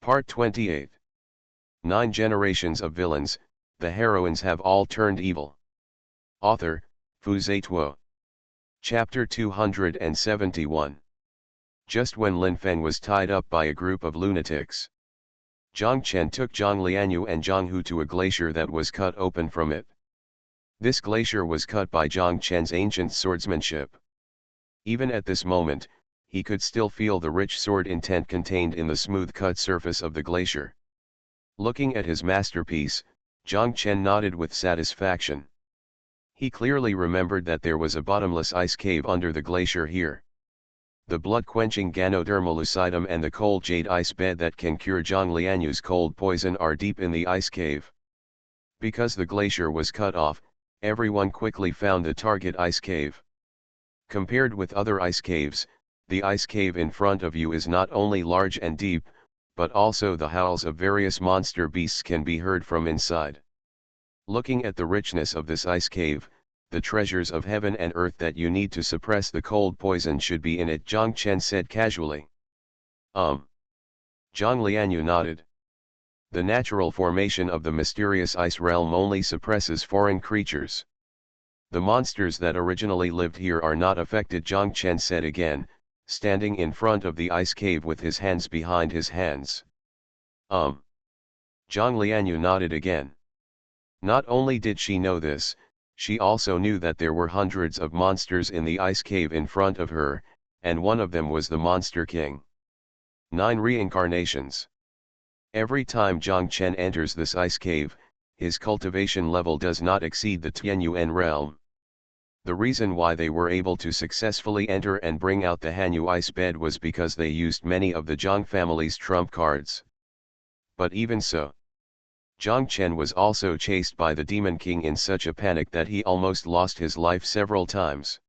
Part 28. 9 generations of villains, the heroines have all turned evil. Author, Fu Zituo. Chapter 271. Just when Lin Feng was tied up by a group of lunatics, Zhang Chen took Zhang Lianyu and Zhang Hu to a glacier that was cut open from it. This glacier was cut by Zhang Chen's ancient swordsmanship. Even at this moment, he could still feel the rich sword intent contained in the smooth-cut surface of the glacier. Looking at his masterpiece, Zhang Chen nodded with satisfaction. He clearly remembered that there was a bottomless ice cave under the glacier here. The blood-quenching Ganoderma lucidum and the cold jade ice bed that can cure Zhang Lianyu's cold poison are deep in the ice cave. Because the glacier was cut off, everyone quickly found the target ice cave. Compared with other ice caves, the ice cave in front of you is not only large and deep, but also the howls of various monster beasts can be heard from inside. Looking at the richness of this ice cave, the treasures of heaven and earth that you need to suppress the cold poison should be in it, Zhang Chen said casually. Zhang Lianyu nodded. The natural formation of the mysterious ice realm only suppresses foreign creatures. The monsters that originally lived here are not affected, Zhang Chen said again, standing in front of the ice cave with his hands behind his hands. Zhang Lianyu nodded again. Not only did she know this, she also knew that there were hundreds of monsters in the ice cave in front of her, and one of them was the Monster King. 9 reincarnations. Every time Zhang Chen enters this ice cave, his cultivation level does not exceed the Tianyuan realm. The reason why they were able to successfully enter and bring out the Hanyu ice bed was because they used many of the Zhang family's trump cards. But even so, Zhang Chen was also chased by the Demon King in such a panic that he almost lost his life several times.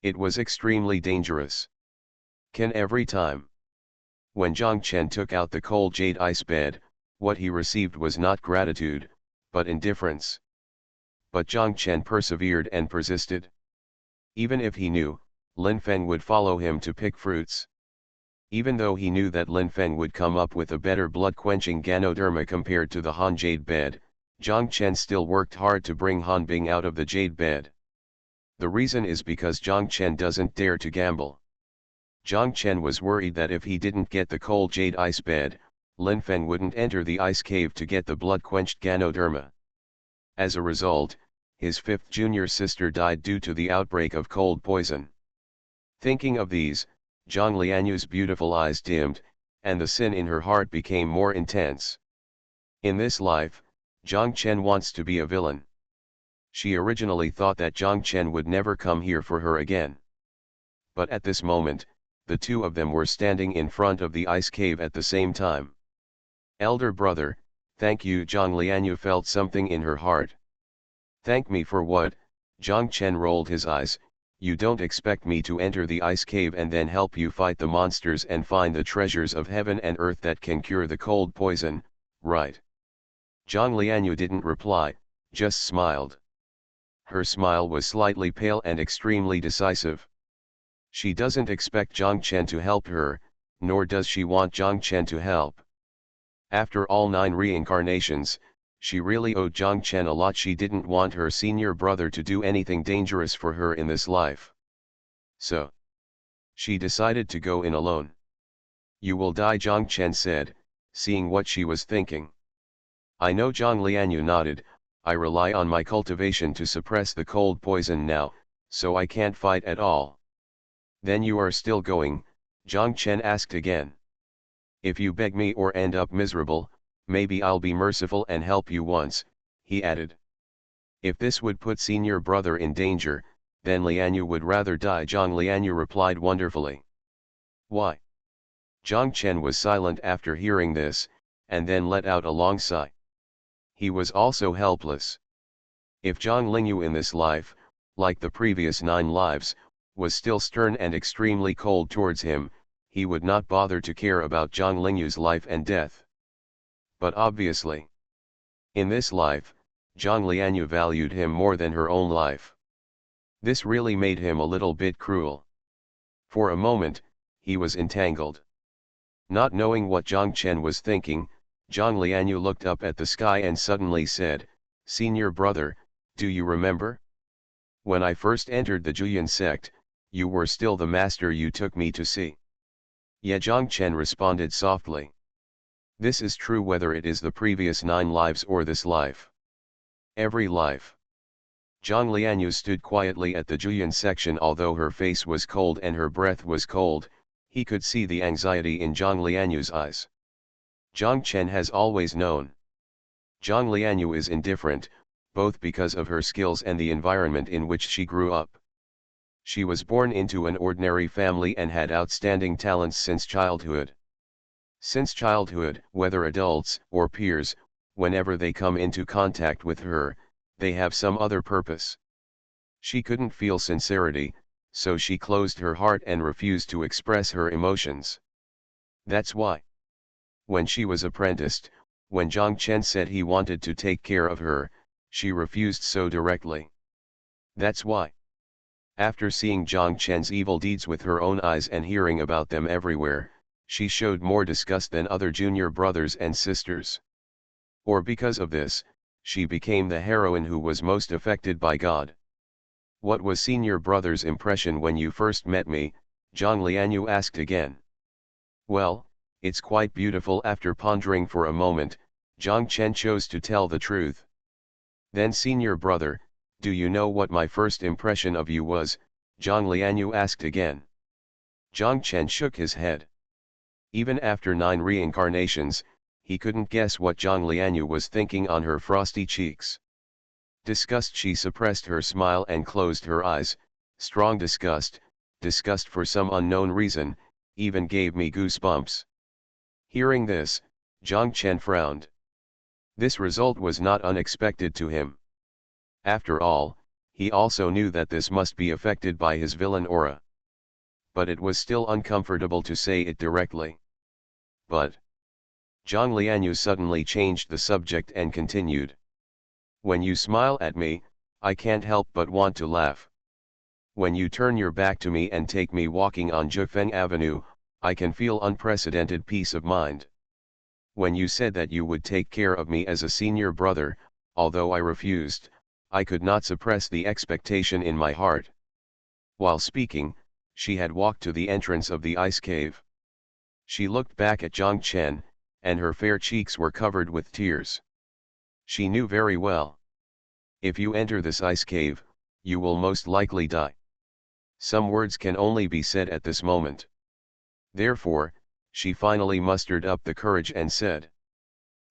It was extremely dangerous. Every time when Zhang Chen took out the cold jade ice bed, what he received was not gratitude, but indifference. But Zhang Chen persevered and persisted. Even if he knew, Lin Feng would follow him to pick fruits. Even though he knew that Lin Feng would come up with a better blood-quenching Ganoderma compared to the Han jade bed, Zhang Chen still worked hard to bring Han Bing out of the jade bed. The reason is because Zhang Chen doesn't dare to gamble. Zhang Chen was worried that if he didn't get the cold jade ice bed, Lin Feng wouldn't enter the ice cave to get the blood-quenched Ganoderma. As a result, his 5th junior sister died due to the outbreak of cold poison. Thinking of these, Zhang Lianyu's beautiful eyes dimmed, and the sin in her heart became more intense. In this life, Zhang Chen wants to be a villain. She originally thought that Zhang Chen would never come here for her again. But at this moment, the two of them were standing in front of the ice cave at the same time. Elder brother, thank you. Zhang Lianyu felt something in her heart. Thank me for what? Zhang Chen rolled his eyes. You don't expect me to enter the ice cave and then help you fight the monsters and find the treasures of heaven and earth that can cure the cold poison, right? Zhang Lianyu didn't reply, just smiled. Her smile was slightly pale and extremely decisive. She doesn't expect Zhang Chen to help her, nor does she want Zhang Chen to help. After all 9 reincarnations, she really owed Zhang Chen a lot. She didn't want her senior brother to do anything dangerous for her in this life. So she decided to go in alone. You will die, Zhang Chen said, seeing what she was thinking. I know, Zhang Lianyu nodded. I rely on my cultivation to suppress the cold poison now, so I can't fight at all. Then you are still going? Zhang Chen asked again. If you beg me or end up miserable, maybe I'll be merciful and help you once, he added. If this would put senior brother in danger, then Lianyu would rather die, Zhang Lianyu replied wonderfully. Why? Zhang Chen was silent after hearing this, and then let out a long sigh. He was also helpless. If Zhang Lingyu in this life, like the previous 9 lives, was still stern and extremely cold towards him, he would not bother to care about Zhang Lingyu's life and death. But obviously, in this life, Zhang Lianyu valued him more than her own life. This really made him a little bit cruel. For a moment, he was entangled. Not knowing what Zhang Chen was thinking, Zhang Lianyu looked up at the sky and suddenly said, "Senior brother, do you remember? When I first entered the Juyan sect, you were still the master you took me to see." Yeah, Zhang Chen responded softly. "This is true whether it is the previous 9 lives or this life. Every life." Zhang Lianyu stood quietly at the Juyan section. Although her face was cold and her breath was cold, he could see the anxiety in Zhang Lianyu's eyes. Zhang Chen has always known. Zhang Lianyu is indifferent, both because of her skills and the environment in which she grew up. She was born into an ordinary family and had outstanding talents since childhood. Since childhood, whether adults or peers, whenever they come into contact with her, they have some other purpose. She couldn't feel sincerity, so she closed her heart and refused to express her emotions. That's why, when she was apprenticed, when Zhang Chen said he wanted to take care of her, she refused so directly. That's why, after seeing Zhang Chen's evil deeds with her own eyes and hearing about them everywhere, she showed more disgust than other junior brothers and sisters. Or because of this, she became the heroine who was most affected by God. "What was senior brother's impression when you first met me?" Zhang Lianyu asked again. "Well, it's quite beautiful." After pondering for a moment, Zhang Chen chose to tell the truth. "Then senior brother, do you know what my first impression of you was?" Zhang Lianyu asked again. Zhang Chen shook his head. Even after 9 reincarnations, he couldn't guess what Zhang Lianyu was thinking on her frosty cheeks. Disgust. She suppressed her smile and closed her eyes. Strong disgust, disgust for some unknown reason, even gave me goosebumps. Hearing this, Zhang Chen frowned. This result was not unexpected to him. After all, he also knew that this must be affected by his villain aura. But it was still uncomfortable to say it directly. "But..." Zhang Lianyu suddenly changed the subject and continued. "When you smile at me, I can't help but want to laugh. When you turn your back to me and take me walking on Zhifeng Avenue, I can feel unprecedented peace of mind. When you said that you would take care of me as a senior brother, although I refused, I could not suppress the expectation in my heart." While speaking, she had walked to the entrance of the ice cave. She looked back at Zhang Chen, and her fair cheeks were covered with tears. She knew very well. If you enter this ice cave, you will most likely die. Some words can only be said at this moment. Therefore, she finally mustered up the courage and said,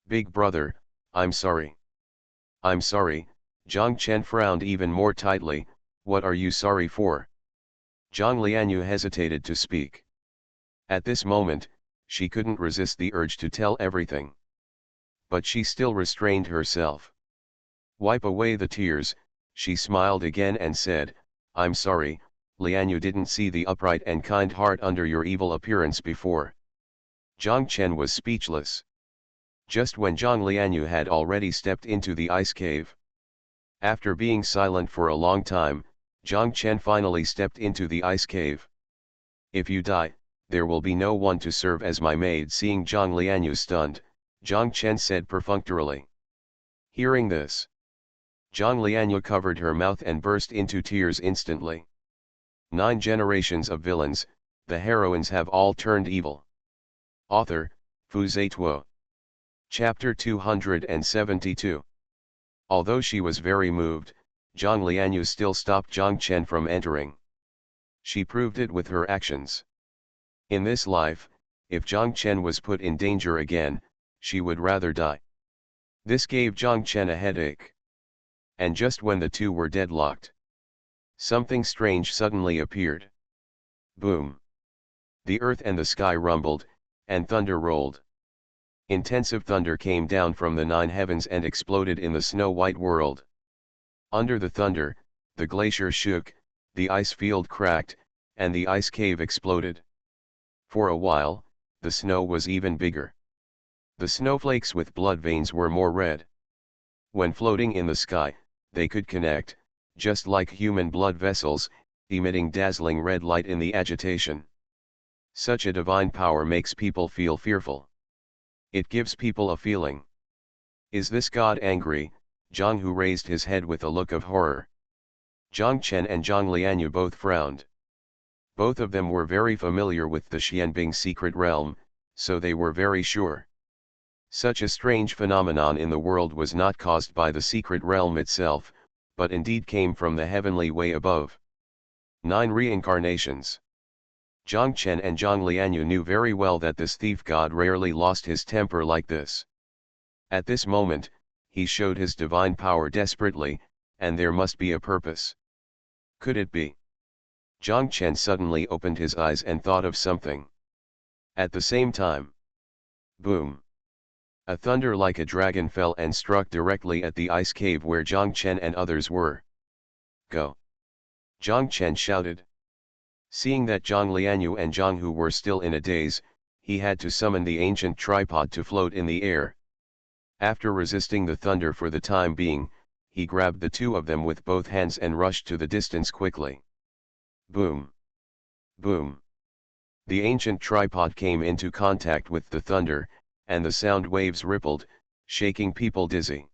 "Big brother, I'm sorry." "I'm sorry." Zhang Chen frowned even more tightly. "What are you sorry for?" Zhang Lianyu hesitated to speak. At this moment, she couldn't resist the urge to tell everything. But she still restrained herself. Wipe away the tears, she smiled again and said, "I'm sorry, Lianyu didn't see the upright and kind heart under your evil appearance before." Zhang Chen was speechless. Just when Zhang Lianyu had already stepped into the ice cave. After being silent for a long time, Zhang Chen finally stepped into the ice cave. "If you die, there will be no one to serve as my maid." Seeing Zhang Lianyu stunned, Zhang Chen said perfunctorily. Hearing this, Zhang Lianyu covered her mouth and burst into tears instantly. 9 generations of villains, the heroines have all turned evil. Author, Xuanhuan. Chapter 272. Although she was very moved, Zhang Lianyu still stopped Zhang Chen from entering. She proved it with her actions. In this life, if Zhang Chen was put in danger again, she would rather die. This gave Zhang Chen a headache. And just when the two were deadlocked, something strange suddenly appeared. Boom! The earth and the sky rumbled, and thunder rolled. Intensive thunder came down from the 9 heavens and exploded in the snow-white world. Under the thunder, the glacier shook, the ice field cracked, and the ice cave exploded. For a while, the snow was even bigger. The snowflakes with blood veins were more red. When floating in the sky, they could connect, just like human blood vessels, emitting dazzling red light in the agitation. Such a divine power makes people feel fearful. It gives people a feeling. Is this God angry? Zhang Hu raised his head with a look of horror. Zhang Chen and Zhang Lianyu both frowned. Both of them were very familiar with the Xianbing secret realm, so they were very sure. Such a strange phenomenon in the world was not caused by the secret realm itself, but indeed came from the heavenly way above. 9 Reincarnations. Zhang Chen and Zhang Lianyu knew very well that this thief god rarely lost his temper like this. At this moment, he showed his divine power desperately, and there must be a purpose. Could it be? Zhang Chen suddenly opened his eyes and thought of something. At the same time, boom! A thunder like a dragon fell and struck directly at the ice cave where Zhang Chen and others were. Go! Zhang Chen shouted. Seeing that Zhang Lianyu and Zhang Hu were still in a daze, he had to summon the ancient tripod to float in the air. After resisting the thunder for the time being, he grabbed the two of them with both hands and rushed to the distance quickly. Boom! Boom! The ancient tripod came into contact with the thunder, and the sound waves rippled, shaking people dizzy.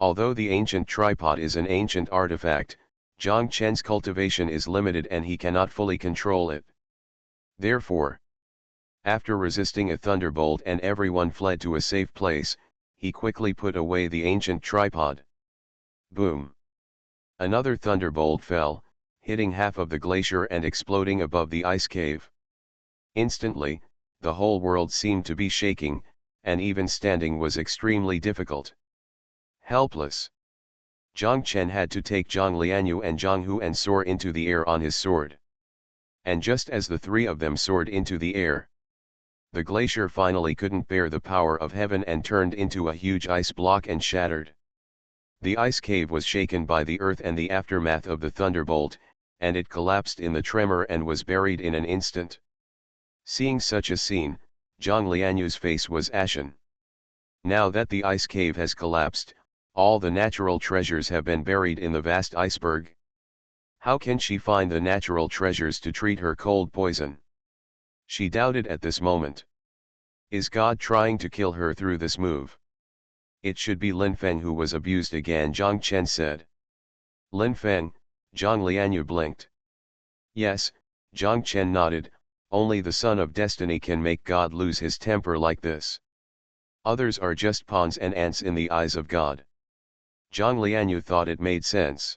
Although the ancient tripod is an ancient artifact, Zhang Chen's cultivation is limited and he cannot fully control it. Therefore, after resisting a thunderbolt and everyone fled to a safe place, he quickly put away the ancient tripod. Boom! Another thunderbolt fell, hitting half of the glacier and exploding above the ice cave. Instantly, the whole world seemed to be shaking, and even standing was extremely difficult. Helpless, Zhang Chen had to take Zhang Lianyu and Zhang Hu and soar into the air on his sword. And just as the three of them soared into the air, the glacier finally couldn't bear the power of heaven and turned into a huge ice block and shattered. The ice cave was shaken by the earth and the aftermath of the thunderbolt, and it collapsed in the tremor and was buried in an instant. Seeing such a scene, Zhang Lianyu's face was ashen. Now that the ice cave has collapsed, all the natural treasures have been buried in the vast iceberg. How can she find the natural treasures to treat her cold poison? She doubted at this moment. Is God trying to kill her through this move? It should be Lin Feng who was abused again, Zhang Chen said. Lin Feng, Zhang Lianyu blinked. Yes, Zhang Chen nodded, only the son of destiny can make God lose his temper like this. Others are just pawns and ants in the eyes of God. Zhang Lianyu thought it made sense.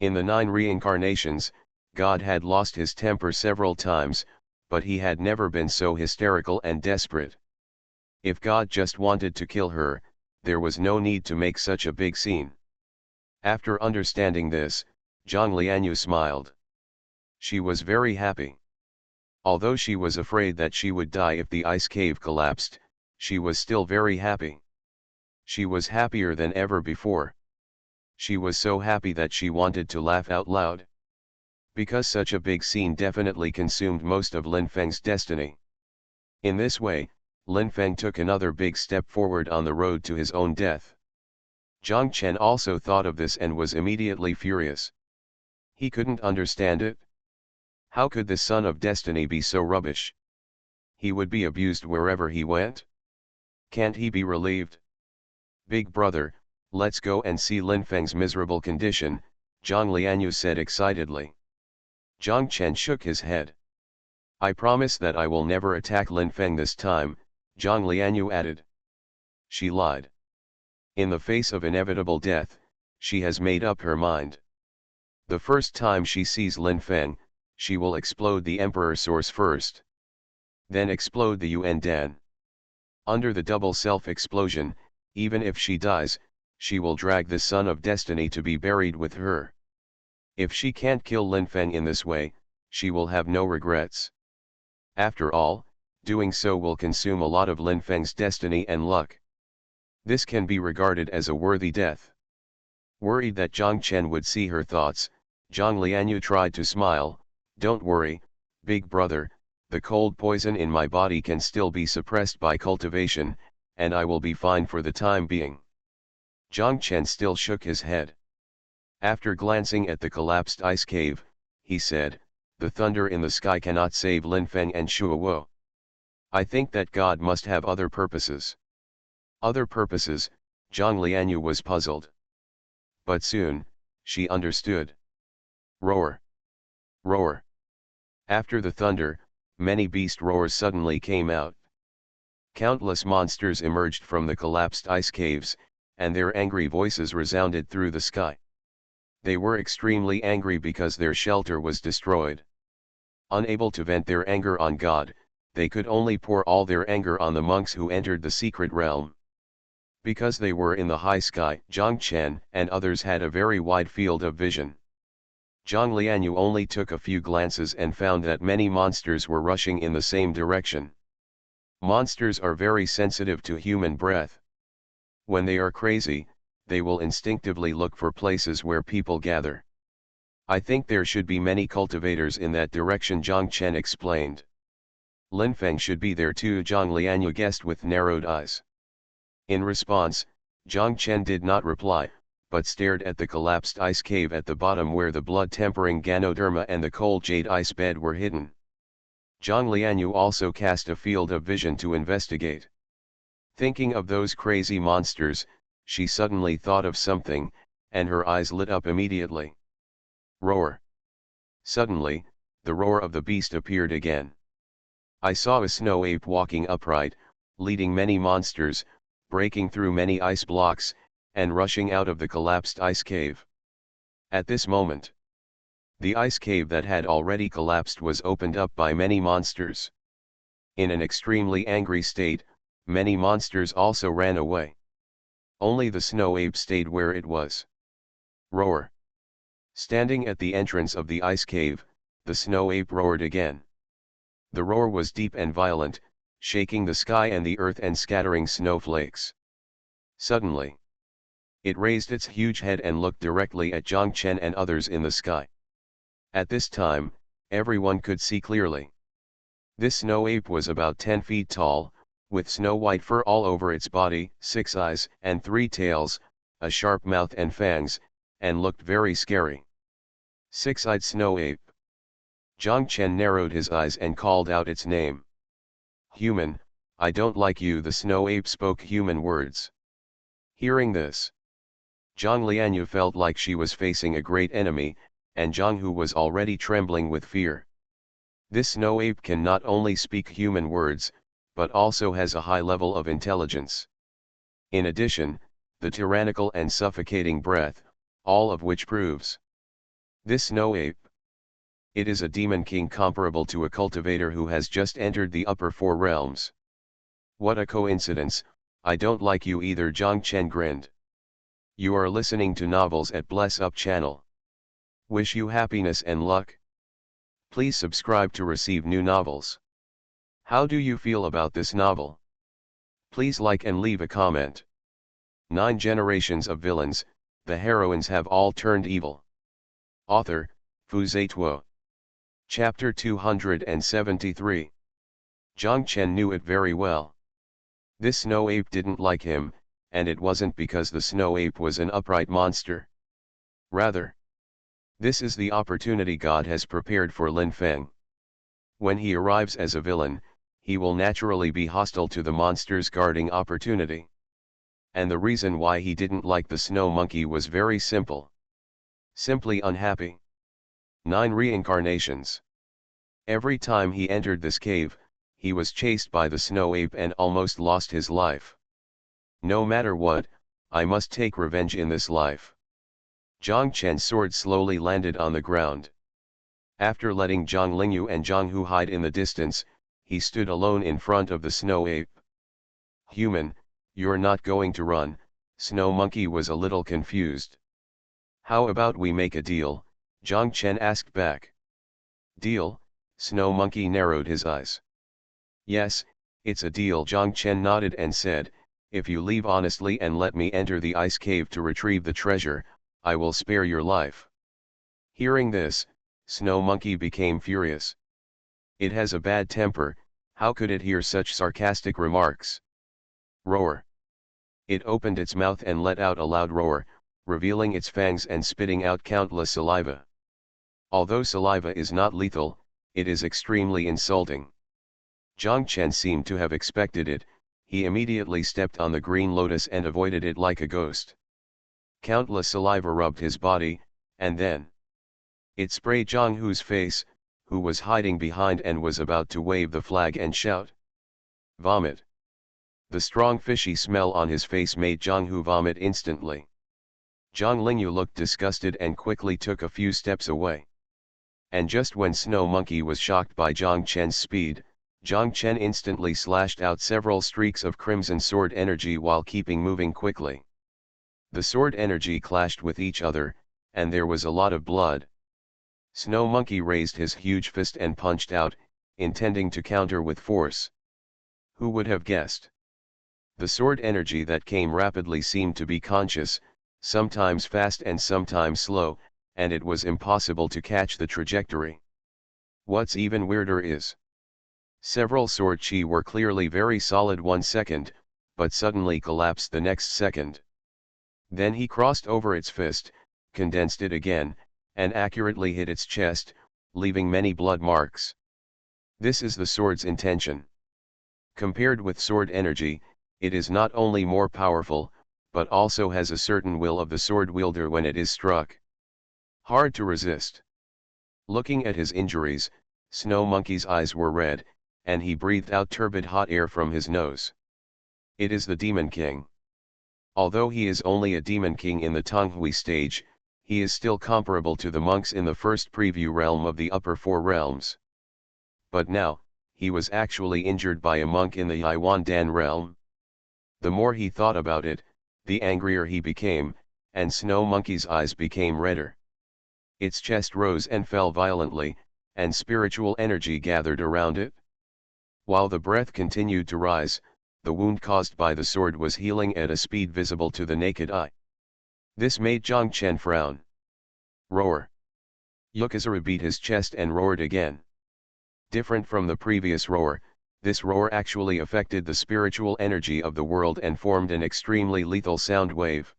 In the 9 reincarnations, God had lost his temper several times, but he had never been so hysterical and desperate. If God just wanted to kill her, there was no need to make such a big scene. After understanding this, Zhang Lianyu smiled. She was very happy. Although she was afraid that she would die if the ice cave collapsed, she was still very happy. She was happier than ever before. She was so happy that she wanted to laugh out loud. Because such a big scene definitely consumed most of Lin Feng's destiny. In this way, Lin Feng took another big step forward on the road to his own death. Zhang Chen also thought of this and was immediately furious. He couldn't understand it. How could the son of destiny be so rubbish? He would be abused wherever he went. Can't he be relieved? Big brother, let's go and see Lin Feng's miserable condition, Zhang Lianyu said excitedly. Zhang Chen shook his head. I promise that I will never attack Lin Feng this time, Zhang Lianyu added. She lied. In the face of inevitable death, she has made up her mind. The first time she sees Lin Feng, she will explode the Emperor source first. Then explode the Yuan Dan. Under the double self-explosion, even if she dies, she will drag the son of destiny to be buried with her. If she can't kill Lin Feng in this way, she will have no regrets. After all, doing so will consume a lot of Lin Feng's destiny and luck. This can be regarded as a worthy death. Worried that Zhang Chen would see her thoughts, Zhang Lianyu tried to smile. Don't worry, big brother, the cold poison in my body can still be suppressed by cultivation, and I will be fine for the time being. Zhang Chen still shook his head. After glancing at the collapsed ice cave, he said, the thunder in the sky cannot save Lin Feng and Shuo. I think that God must have other purposes. Other purposes, Zhang Lianyu was puzzled. But soon, she understood. Roar! Roar! After the thunder, many beast roars suddenly came out. Countless monsters emerged from the collapsed ice caves, and their angry voices resounded through the sky. They were extremely angry because their shelter was destroyed. Unable to vent their anger on God, they could only pour all their anger on the monks who entered the secret realm. Because they were in the high sky, Zhang Chen and others had a very wide field of vision. Zhang Lianyu only took a few glances and found that many monsters were rushing in the same direction. Monsters are very sensitive to human breath. When they are crazy, they will instinctively look for places where people gather. I think there should be many cultivators in that direction, Zhang Chen explained. Lin Feng should be there too, Zhang Lianyu guessed with narrowed eyes. In response, Zhang Chen did not reply, but stared at the collapsed ice cave at the bottom where the blood-tempering Ganoderma and the cold jade ice bed were hidden. Zhang Lianyu also cast a field of vision to investigate. Thinking of those crazy monsters, she suddenly thought of something, and her eyes lit up immediately. Roar! Suddenly, the roar of the beast appeared again. I saw a snow ape walking upright, leading many monsters, breaking through many ice blocks, and rushing out of the collapsed ice cave. At this moment, the ice cave that had already collapsed was opened up by many monsters. In an extremely angry state, many monsters also ran away. Only the snow ape stayed where it was. Roar! Standing at the entrance of the ice cave, the snow ape roared again. The roar was deep and violent, shaking the sky and the earth and scattering snowflakes. Suddenly, it raised its huge head and looked directly at Zhang Chen and others in the sky. At this time, everyone could see clearly. This snow ape was about 10 feet tall, with snow-white fur all over its body, 6 eyes and 3 tails, a sharp mouth and fangs, and looked very scary. Six-eyed snow ape. Zhang Chen narrowed his eyes and called out its name. Human, I don't like you. The snow ape spoke human words. Hearing this, Zhang Lianyu felt like she was facing a great enemy, and Zhang Hu was already trembling with fear. This snow ape can not only speak human words, but also has a high level of intelligence. In addition, the tyrannical and suffocating breath, all of which proves. This snow ape. It is a demon king comparable to a cultivator who has just entered the upper 4 realms. What a coincidence, I don't like you either, Zhang Chen grinned. You are listening to novels at Bless Up channel. Wish you happiness and luck. Please subscribe to receive new novels. How do you feel about this novel? Please like and leave a comment. 9 generations of villains, the heroines have all turned evil. Author, Fu Zituo. Chapter 273. Zhang Chen knew it very well. This snow ape didn't like him, and it wasn't because the snow ape was an upright monster. Rather, this is the opportunity God has prepared for Lin Feng. When he arrives as a villain, he will naturally be hostile to the monsters guarding opportunity. And the reason why he didn't like the snow monkey was very simple. Simply unhappy. 9 reincarnations. Every time he entered this cave, he was chased by the snow ape and almost lost his life. No matter what, I must take revenge in this life. Zhang Chen's sword slowly landed on the ground. After letting Zhang Lingyu and Zhang Hu hide in the distance, he stood alone in front of the snow ape. Human, you're not going to run, Snow Monkey was a little confused. How about we make a deal? Zhang Chen asked back. Deal? Snow Monkey narrowed his eyes. Yes, it's a deal. Zhang Chen nodded and said, if you leave honestly and let me enter the ice cave to retrieve the treasure, I will spare your life. Hearing this, Snow Monkey became furious. It has a bad temper, how could it hear such sarcastic remarks? Roar. It opened its mouth and let out a loud roar, revealing its fangs and spitting out countless saliva. Although saliva is not lethal, it is extremely insulting. Zhang Chen seemed to have expected it, he immediately stepped on the green lotus and avoided it like a ghost. Countless saliva rubbed his body, and then it sprayed Zhang Hu's face, who was hiding behind and was about to wave the flag and shout. Vomit. The strong fishy smell on his face made Zhang Hu vomit instantly. Zhang Lingyu looked disgusted and quickly took a few steps away. And just when Snow Monkey was shocked by Zhang Chen's speed, Zhang Chen instantly slashed out several streaks of crimson sword energy while keeping moving quickly. The sword energy clashed with each other, and there was a lot of blood. Snow Monkey raised his huge fist and punched out, intending to counter with force. Who would have guessed? The sword energy that came rapidly seemed to be conscious, sometimes fast and sometimes slow, and it was impossible to catch the trajectory. What's even weirder is, several sword chi were clearly very solid 1 second, but suddenly collapsed the next second. Then he crossed over its fist, condensed it again, and accurately hit its chest, leaving many blood marks. This is the sword's intention. Compared with sword energy, it is not only more powerful, but also has a certain will of the sword wielder when it is struck. Hard to resist. Looking at his injuries, Snow Monkey's eyes were red, and he breathed out turbid hot air from his nose. It is the Demon King. Although he is only a Demon King in the Tonghui stage, he is still comparable to the monks in the first preview realm of the upper four realms. But now, he was actually injured by a monk in the Xuanhuan realm. The more he thought about it, the angrier he became, and Snow Monkey's eyes became redder. Its chest rose and fell violently, and spiritual energy gathered around it. While the breath continued to rise, the wound caused by the sword was healing at a speed visible to the naked eye. This made Zhang Chen frown. Roar. Yukazaru beat his chest and roared again. Different from the previous roar, this roar actually affected the spiritual energy of the world and formed an extremely lethal sound wave.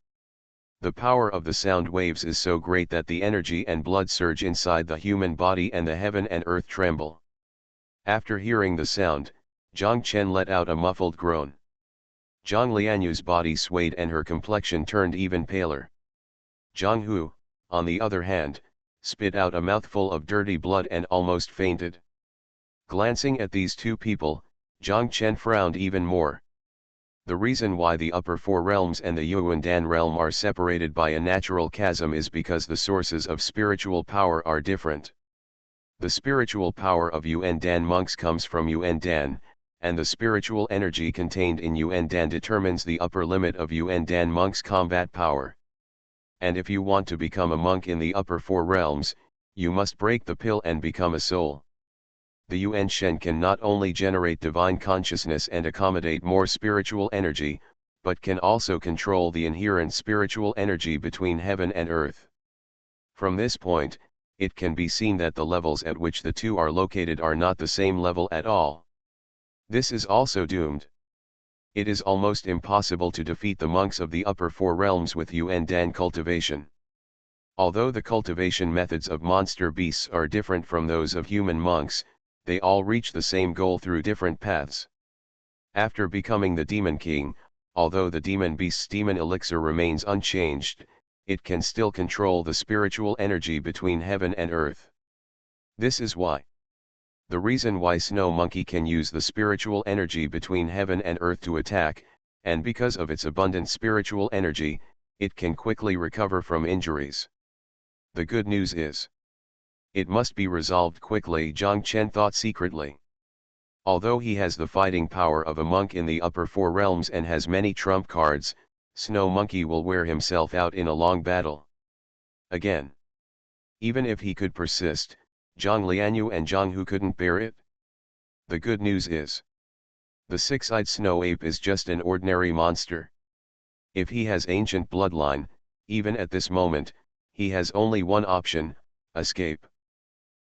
The power of the sound waves is so great that the energy and blood surge inside the human body and the heaven and earth tremble. After hearing the sound, Zhang Chen let out a muffled groan. Zhang Lianyu's body swayed and her complexion turned even paler. Zhang Hu, on the other hand, spit out a mouthful of dirty blood and almost fainted. Glancing at these two people, Zhang Chen frowned even more. The reason why the upper four realms and the Xuanhuan realm are separated by a natural chasm is because the sources of spiritual power are different. The spiritual power of Xuanhuan monks comes from Xuanhuan, and the spiritual energy contained in Xuanhuan determines the upper limit of Xuanhuan monks' combat power. And if you want to become a monk in the upper four realms, you must break the pill and become a soul. The Yuan Shen can not only generate divine consciousness and accommodate more spiritual energy, but can also control the inherent spiritual energy between heaven and earth. From this point, it can be seen that the levels at which the two are located are not the same level at all. This is also doomed. It is almost impossible to defeat the monks of the upper four realms with Xuanhuan cultivation. Although the cultivation methods of monster beasts are different from those of human monks, they all reach the same goal through different paths. After becoming the Demon King, although the demon beast's demon elixir remains unchanged, it can still control the spiritual energy between heaven and earth. This is why. The reason why Snow Monkey can use the spiritual energy between heaven and earth to attack, and because of its abundant spiritual energy, it can quickly recover from injuries. The good news is, it must be resolved quickly, Zhang Chen thought secretly. Although he has the fighting power of a monk in the upper four realms and has many trump cards, Snow Monkey will wear himself out in a long battle. Again. Even if he could persist, Zhang Lianyu and Zhang Hu couldn't bear it. The good news is, the six-eyed snow ape is just an ordinary monster. If he has ancient bloodline, even at this moment, he has only one option: escape.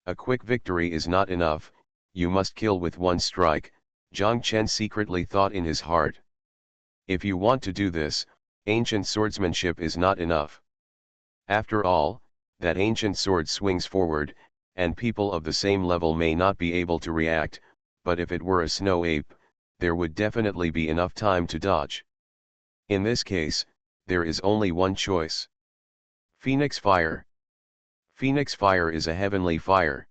A quick victory is not enough, you must kill with one strike, Zhang Chen secretly thought in his heart. If you want to do this, ancient swordsmanship is not enough. After all, that ancient sword swings forward, and people of the same level may not be able to react, but if it were a snow ape, there would definitely be enough time to dodge. In this case, there is only one choice. Phoenix fire. Phoenix fire is a heavenly fire.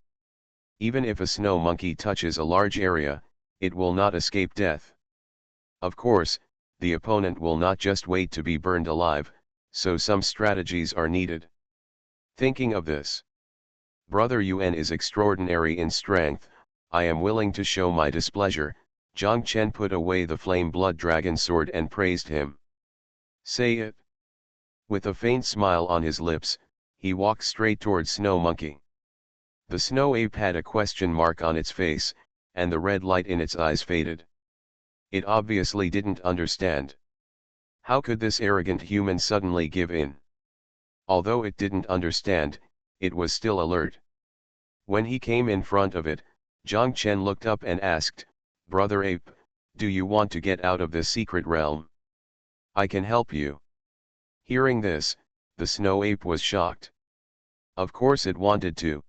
Even if a snow monkey touches a large area, it will not escape death. Of course, the opponent will not just wait to be burned alive, so some strategies are needed. Thinking of this, Brother Yuan is extraordinary in strength, I am willing to show my displeasure. Zhang Chen put away the flame blood dragon sword and praised him. Say it. With a faint smile on his lips, he walked straight towards Snow Monkey. The snow ape had a question mark on its face, and the red light in its eyes faded. It obviously didn't understand. How could this arrogant human suddenly give in? Although it didn't understand, it was still alert. When he came in front of it, Zhang Chen looked up and asked, Brother Ape, do you want to get out of this secret realm? I can help you. Hearing this, the snow ape was shocked. Of course it wanted to.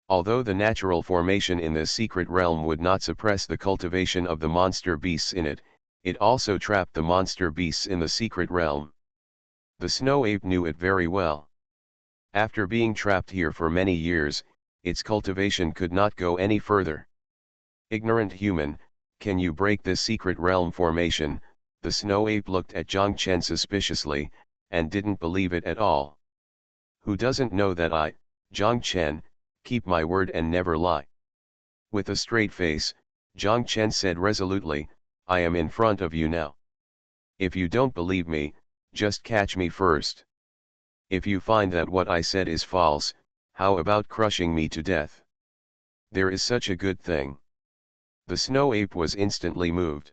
Although the natural formation in this secret realm would not suppress the cultivation of the monster beasts in it, it also trapped the monster beasts in the secret realm. The snow ape knew it very well. After being trapped here for many years, its cultivation could not go any further. Ignorant human, can you break this secret realm formation? The snow ape looked at Zhang Chen suspiciously, and didn't believe it at all. Who doesn't know that I, Zhang Chen, keep my word and never lie? With a straight face, Zhang Chen said resolutely, I am in front of you now. If you don't believe me, just catch me first. If you find that what I said is false, how about crushing me to death? There is such a good thing. The snow ape was instantly moved.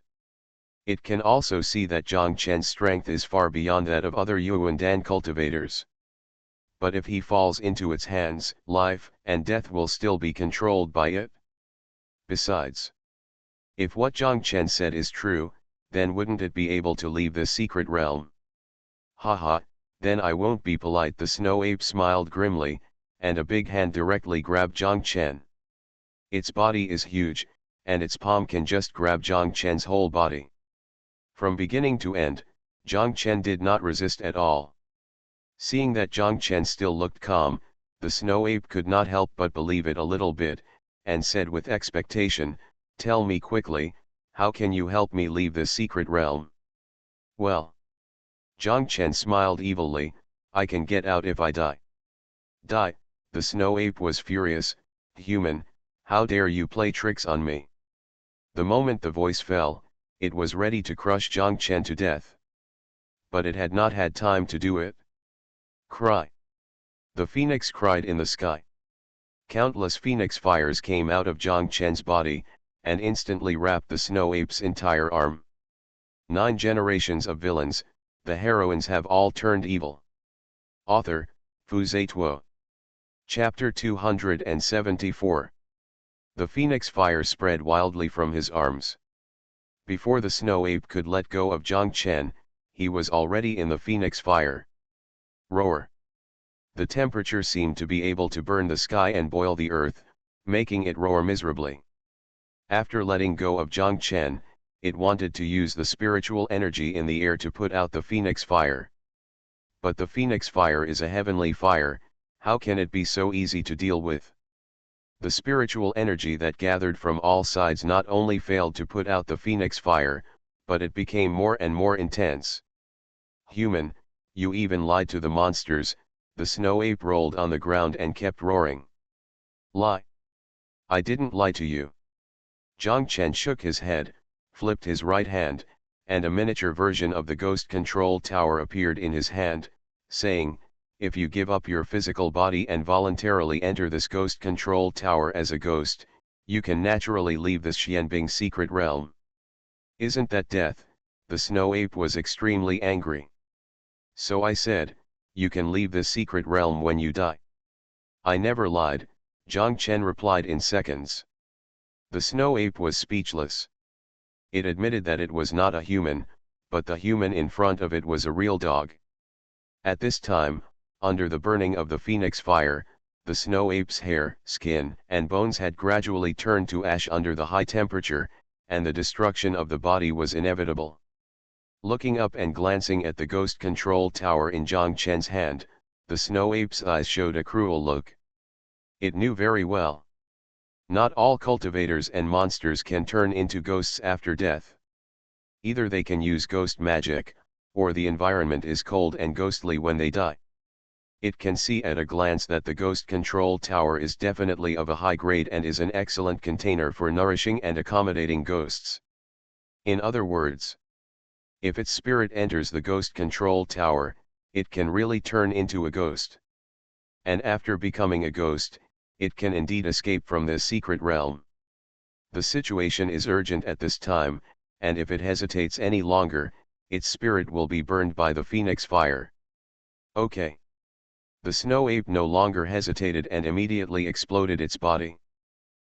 It can also see that Zhang Chen's strength is far beyond that of other Yuandan cultivators. But if he falls into its hands, life and death will still be controlled by it. Besides, if what Zhang Chen said is true, then wouldn't it be able to leave this secret realm? Haha, then I won't be polite. The snow ape smiled grimly, and a big hand directly grabbed Zhang Chen. Its body is huge, and its palm can just grab Zhang Chen's whole body. From beginning to end, Zhang Chen did not resist at all. Seeing that Zhang Chen still looked calm, the snow ape could not help but believe it a little bit, and said with expectation, tell me quickly, how can you help me leave this secret realm? Well. Zhang Chen smiled evilly, I can get out if I die. Die, the snow ape was furious, human, how dare you play tricks on me? The moment the voice fell, it was ready to crush Zhang Chen to death. But it had not had time to do it. Cry. The phoenix cried in the sky. Countless phoenix fires came out of Zhang Chen's body, and instantly wrapped the snow ape's entire arm. 9 generations of villains, the heroines have all turned evil. Author, Xuanhuan. Chapter 274. The phoenix fire spread wildly from his arms. Before the snow ape could let go of Zhang Chen, he was already in the phoenix fire. Roar. The temperature seemed to be able to burn the sky and boil the earth, making it roar miserably. After letting go of Zhang Chen, it wanted to use the spiritual energy in the air to put out the phoenix fire. But the phoenix fire is a heavenly fire, how can it be so easy to deal with? The spiritual energy that gathered from all sides not only failed to put out the phoenix fire, but it became more and more intense. Human, you even lied to the monsters, the snow ape rolled on the ground and kept roaring. Lie. I didn't lie to you. Zhang Chen shook his head, flipped his right hand, and a miniature version of the ghost control tower appeared in his hand, saying, if you give up your physical body and voluntarily enter this ghost control tower as a ghost, you can naturally leave this Xianbing secret realm. Isn't that death? The snow ape was extremely angry. So I said, you can leave this secret realm when you die. I never lied, Zhang Chen replied in seconds. The snow ape was speechless. It admitted that it was not a human, but the human in front of it was a real dog. At this time, under the burning of the phoenix fire, the snow ape's hair, skin, and bones had gradually turned to ash under the high temperature, and the destruction of the body was inevitable. Looking up and glancing at the ghost control tower in Zhang Chen's hand, the snow ape's eyes showed a cruel look. It knew very well. Not all cultivators and monsters can turn into ghosts after death. Either they can use ghost magic, or the environment is cold and ghostly when they die. It can see at a glance that the ghost control tower is definitely of a high grade and is an excellent container for nourishing and accommodating ghosts. In other words, if its spirit enters the ghost control tower, it can really turn into a ghost. And after becoming a ghost, it can indeed escape from this secret realm. The situation is urgent at this time, and if it hesitates any longer, its spirit will be burned by the phoenix fire. Okay. The snow ape no longer hesitated and immediately exploded its body.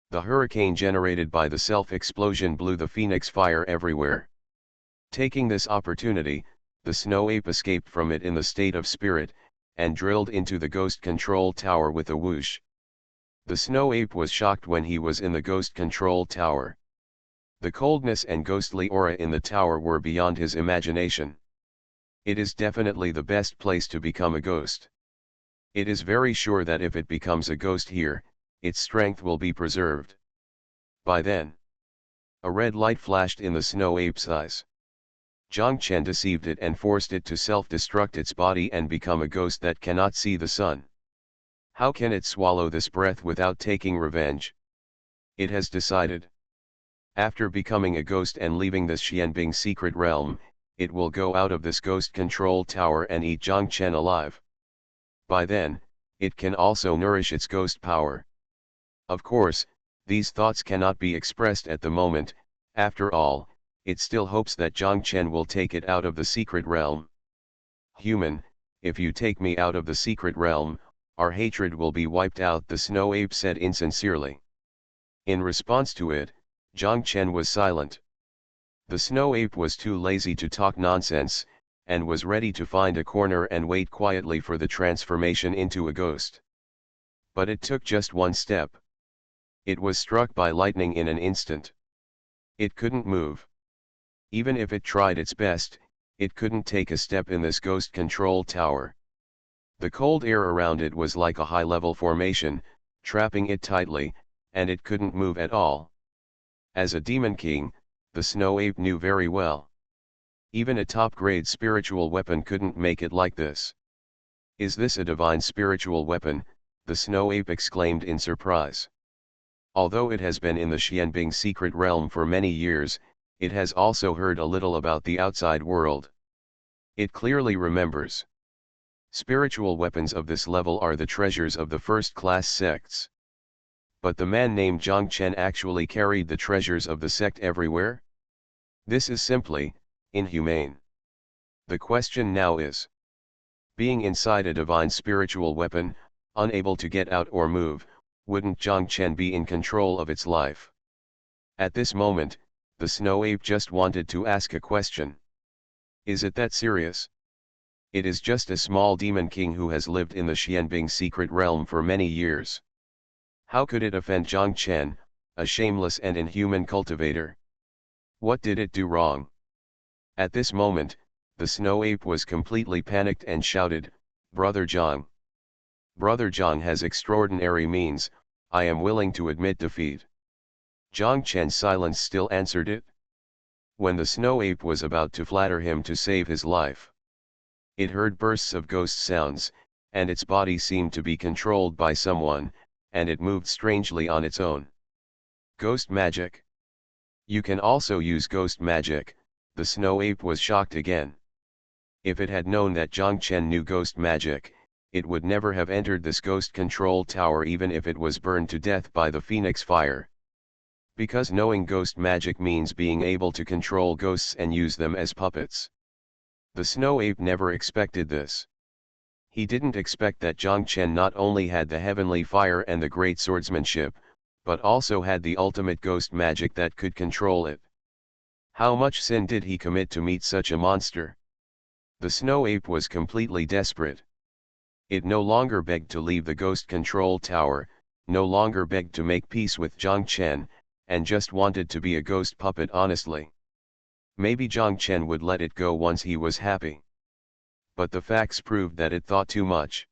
The hurricane generated by the self-explosion blew the phoenix fire everywhere. Taking this opportunity, the snow ape escaped from it in the state of spirit, and drilled into the ghost control tower with a whoosh. The snow ape was shocked when he was in the ghost control tower. The coldness and ghostly aura in the tower were beyond his imagination. It is definitely the best place to become a ghost. It is very sure that if it becomes a ghost here, its strength will be preserved. By then, a red light flashed in the snow ape's eyes. Zhang Chen deceived it and forced it to self-destruct its body and become a ghost that cannot see the sun. How can it swallow this breath without taking revenge? It has decided. After becoming a ghost and leaving this Xianbing secret realm, it will go out of this ghost control tower and eat Zhang Chen alive. By then, it can also nourish its ghost power. Of course, these thoughts cannot be expressed at the moment. After all, it still hopes that Zhang Chen will take it out of the secret realm. Human, if you take me out of the secret realm, our hatred will be wiped out, the snow ape said insincerely. In response to it, Zhang Chen was silent. The snow ape was too lazy to talk nonsense, and was ready to find a corner and wait quietly for the transformation into a ghost. But it took just one step. It was struck by lightning in an instant. It couldn't move. Even if it tried its best, it couldn't take a step in this ghost control tower. The cold air around it was like a high-level formation, trapping it tightly, and it couldn't move at all. As a demon king, the snow ape knew very well. Even a top-grade spiritual weapon couldn't make it like this. Is this a divine spiritual weapon? The snow ape exclaimed in surprise. Although it has been in the Xianbing secret realm for many years, it has also heard a little about the outside world. It clearly remembers. Spiritual weapons of this level are the treasures of the first-class sects. But the man named Zhang Chen actually carried the treasures of the sect everywhere? This is simply inhumane. The question now is, being inside a divine spiritual weapon, unable to get out or move, wouldn't Zhang Chen be in control of its life? At this moment, the snow ape just wanted to ask a question. Is it that serious? It is just a small demon king who has lived in the Xianbing secret realm for many years. How could it offend Zhang Chen, a shameless and inhuman cultivator? What did it do wrong? At this moment, the snow ape was completely panicked and shouted, "Brother Zhang! Brother Zhang has extraordinary means, I am willing to admit defeat." Zhang Chen's silence still answered it. When the snow ape was about to flatter him to save his life, it heard bursts of ghost sounds, and its body seemed to be controlled by someone, and it moved strangely on its own. Ghost magic? You can also use ghost magic. The snow ape was shocked again. If it had known that Zhang Chen knew ghost magic, it would never have entered this ghost control tower even if it was burned to death by the phoenix fire. Because knowing ghost magic means being able to control ghosts and use them as puppets. The snow ape never expected this. He didn't expect that Zhang Chen not only had the heavenly fire and the great swordsmanship, but also had the ultimate ghost magic that could control it. How much sin did he commit to meet such a monster? The snow ape was completely desperate. It no longer begged to leave the ghost control tower, no longer begged to make peace with Zhang Chen, and just wanted to be a ghost puppet honestly. Maybe Zhang Chen would let it go once he was happy. But the facts proved that it thought too much.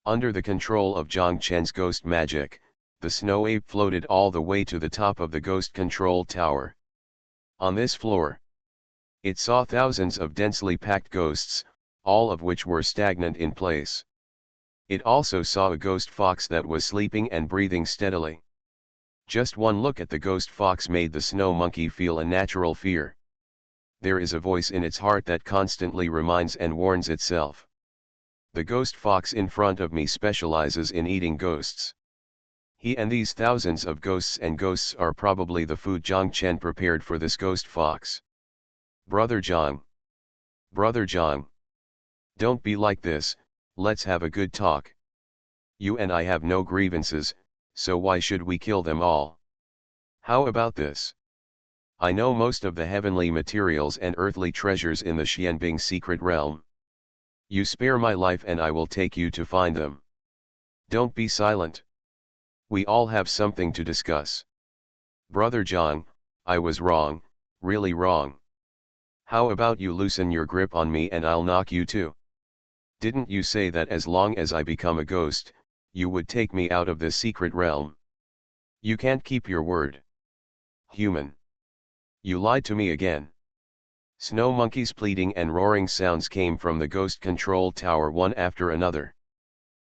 Under the control of Zhang Chen's ghost magic, the snow ape floated all the way to the top of the ghost control tower. On this floor, it saw thousands of densely packed ghosts, all of which were stagnant in place. It also saw a ghost fox that was sleeping and breathing steadily. Just one look at the ghost fox made the snow monkey feel a natural fear. There is a voice in its heart that constantly reminds and warns itself. The ghost fox in front of me specializes in eating ghosts. He and these thousands of ghosts are probably the food Zhang Chen prepared for this ghost fox. Brother Zhang. Brother Zhang. Don't be like this, let's have a good talk. You and I have no grievances, so why should we kill them all? How about this? I know most of the heavenly materials and earthly treasures in the Xianbing secret realm. You spare my life and I will take you to find them. Don't be silent. We all have something to discuss. Brother Zhang, I was wrong, really wrong. How about you loosen your grip on me and I'll knock you too? Didn't you say that as long as I become a ghost, you would take me out of this secret realm? You can't keep your word. Human. You lied to me again. Snow monkeys' pleading and roaring sounds came from the ghost control tower one after another.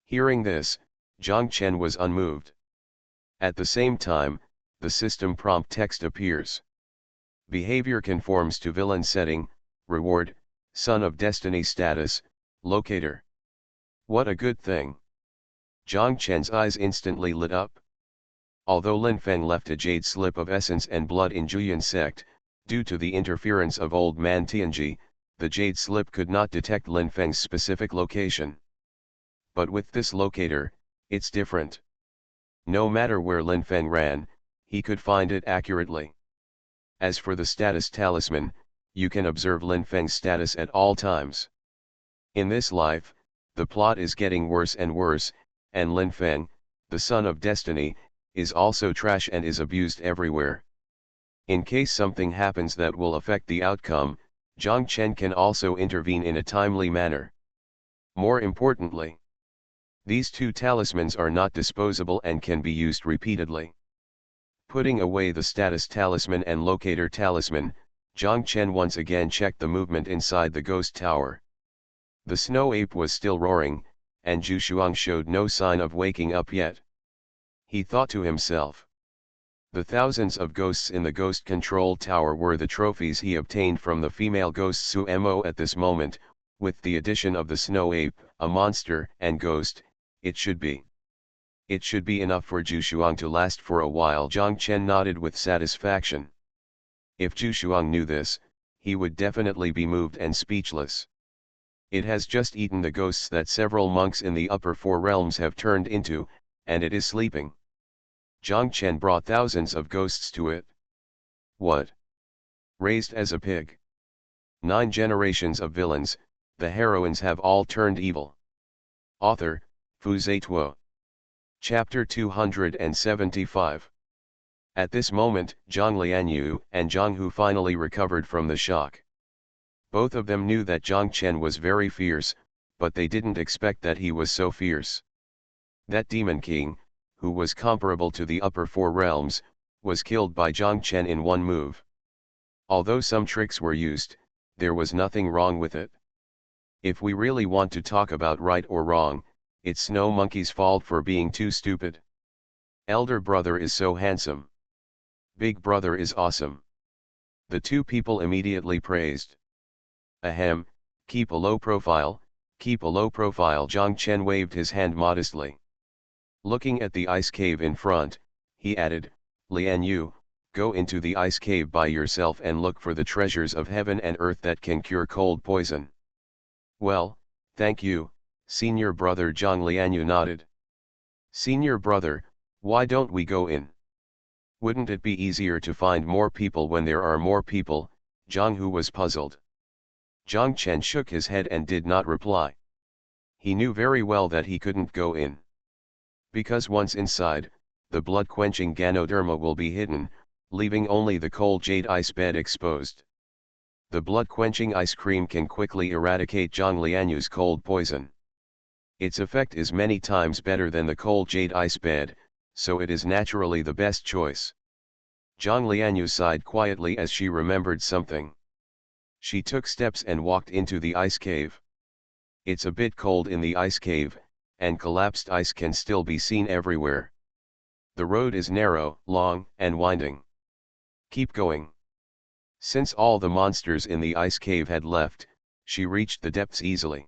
Hearing this, Zhang Chen was unmoved. At the same time, the system prompt text appears. Behavior conforms to villain setting, reward, Son of Destiny status, locator. What a good thing. Zhang Chen's eyes instantly lit up. Although Lin Feng left a jade slip of essence and blood in Juyan sect, due to the interference of old man Tianji, the jade slip could not detect Lin Feng's specific location. But with this locator, it's different. No matter where Lin Feng ran, he could find it accurately. As for the status talisman, you can observe Lin Feng's status at all times. In this life, the plot is getting worse and worse, and Lin Feng, the Son of Destiny, is also trash and is abused everywhere. In case something happens that will affect the outcome, Zhang Chen can also intervene in a timely manner. More importantly, these two talismans are not disposable and can be used repeatedly. Putting away the status talisman and locator talisman, Zhang Chen once again checked the movement inside the ghost tower. The snow ape was still roaring, and Xuanhuan showed no sign of waking up yet. He thought to himself. The thousands of ghosts in the ghost control tower were the trophies he obtained from the female ghost Sumo at this moment. With the addition of the snow ape, a monster and ghost, it should be enough for Xuanhuan to last for a while. Zhang Chen nodded with satisfaction. If Xuanhuan knew this, he would definitely be moved and speechless. It has just eaten the ghosts that several monks in the upper four realms have turned into, and it is sleeping. Zhang Chen brought thousands of ghosts to it. What? Raised as a pig. 9 generations of villains, the heroines have all turned evil. Author, Xuanhuan. Chapter 275. At this moment, Zhang Lianyu and Zhang Hu finally recovered from the shock. Both of them knew that Zhang Chen was very fierce, but they didn't expect that he was so fierce. That demon king, who was comparable to the upper four realms, was killed by Zhang Chen in one move. Although some tricks were used, there was nothing wrong with it. If we really want to talk about right or wrong, it's Snow Monkey's fault for being too stupid. Elder brother is so handsome. Big brother is awesome. The two people immediately praised. Ahem, keep a low profile, keep a low profile. Zhang Chen waved his hand modestly. Looking at the ice cave in front, he added, Lian Yu, go into the ice cave by yourself and look for the treasures of heaven and earth that can cure cold poison. Well, thank you, senior brother. Zhang Lianyu nodded. Senior brother, why don't we go in? Wouldn't it be easier to find more people when there are more people? Zhang Hu was puzzled. Zhang Chen shook his head and did not reply. He knew very well that he couldn't go in. Because once inside, the blood-quenching Ganoderma will be hidden, leaving only the cold jade ice bed exposed. The blood-quenching ice cream can quickly eradicate Zhang Lianyu's cold poison. Its effect is many times better than the cold jade ice bed, so it is naturally the best choice. Zhang Lianyu sighed quietly as she remembered something. She took steps and walked into the ice cave. It's a bit cold in the ice cave, and collapsed ice can still be seen everywhere. The road is narrow, long, and winding. Keep going. Since all the monsters in the ice cave had left, she reached the depths easily.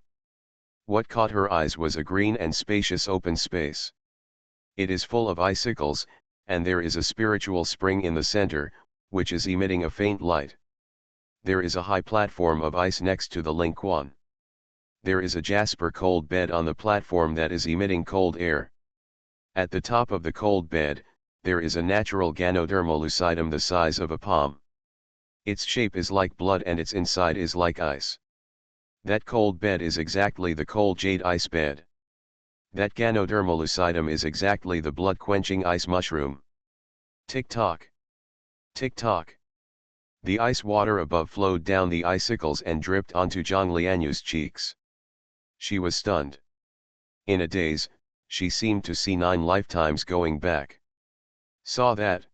What caught her eyes was a green and spacious open space. It is full of icicles, and there is a spiritual spring in the center, which is emitting a faint light. There is a high platform of ice next to the Lingquan. There is a jasper cold bed on the platform that is emitting cold air. At the top of the cold bed, there is a natural Ganoderma lucidum the size of a palm. Its shape is like blood and its inside is like ice. That cold bed is exactly the cold jade ice bed. That Ganoderma lucidum is exactly the blood-quenching ice mushroom. Tick-tock. Tick-tock. The ice water above flowed down the icicles and dripped onto Zhang Lianyu's cheeks. She was stunned. In a daze, she seemed to see 9 lifetimes going back. Saw that?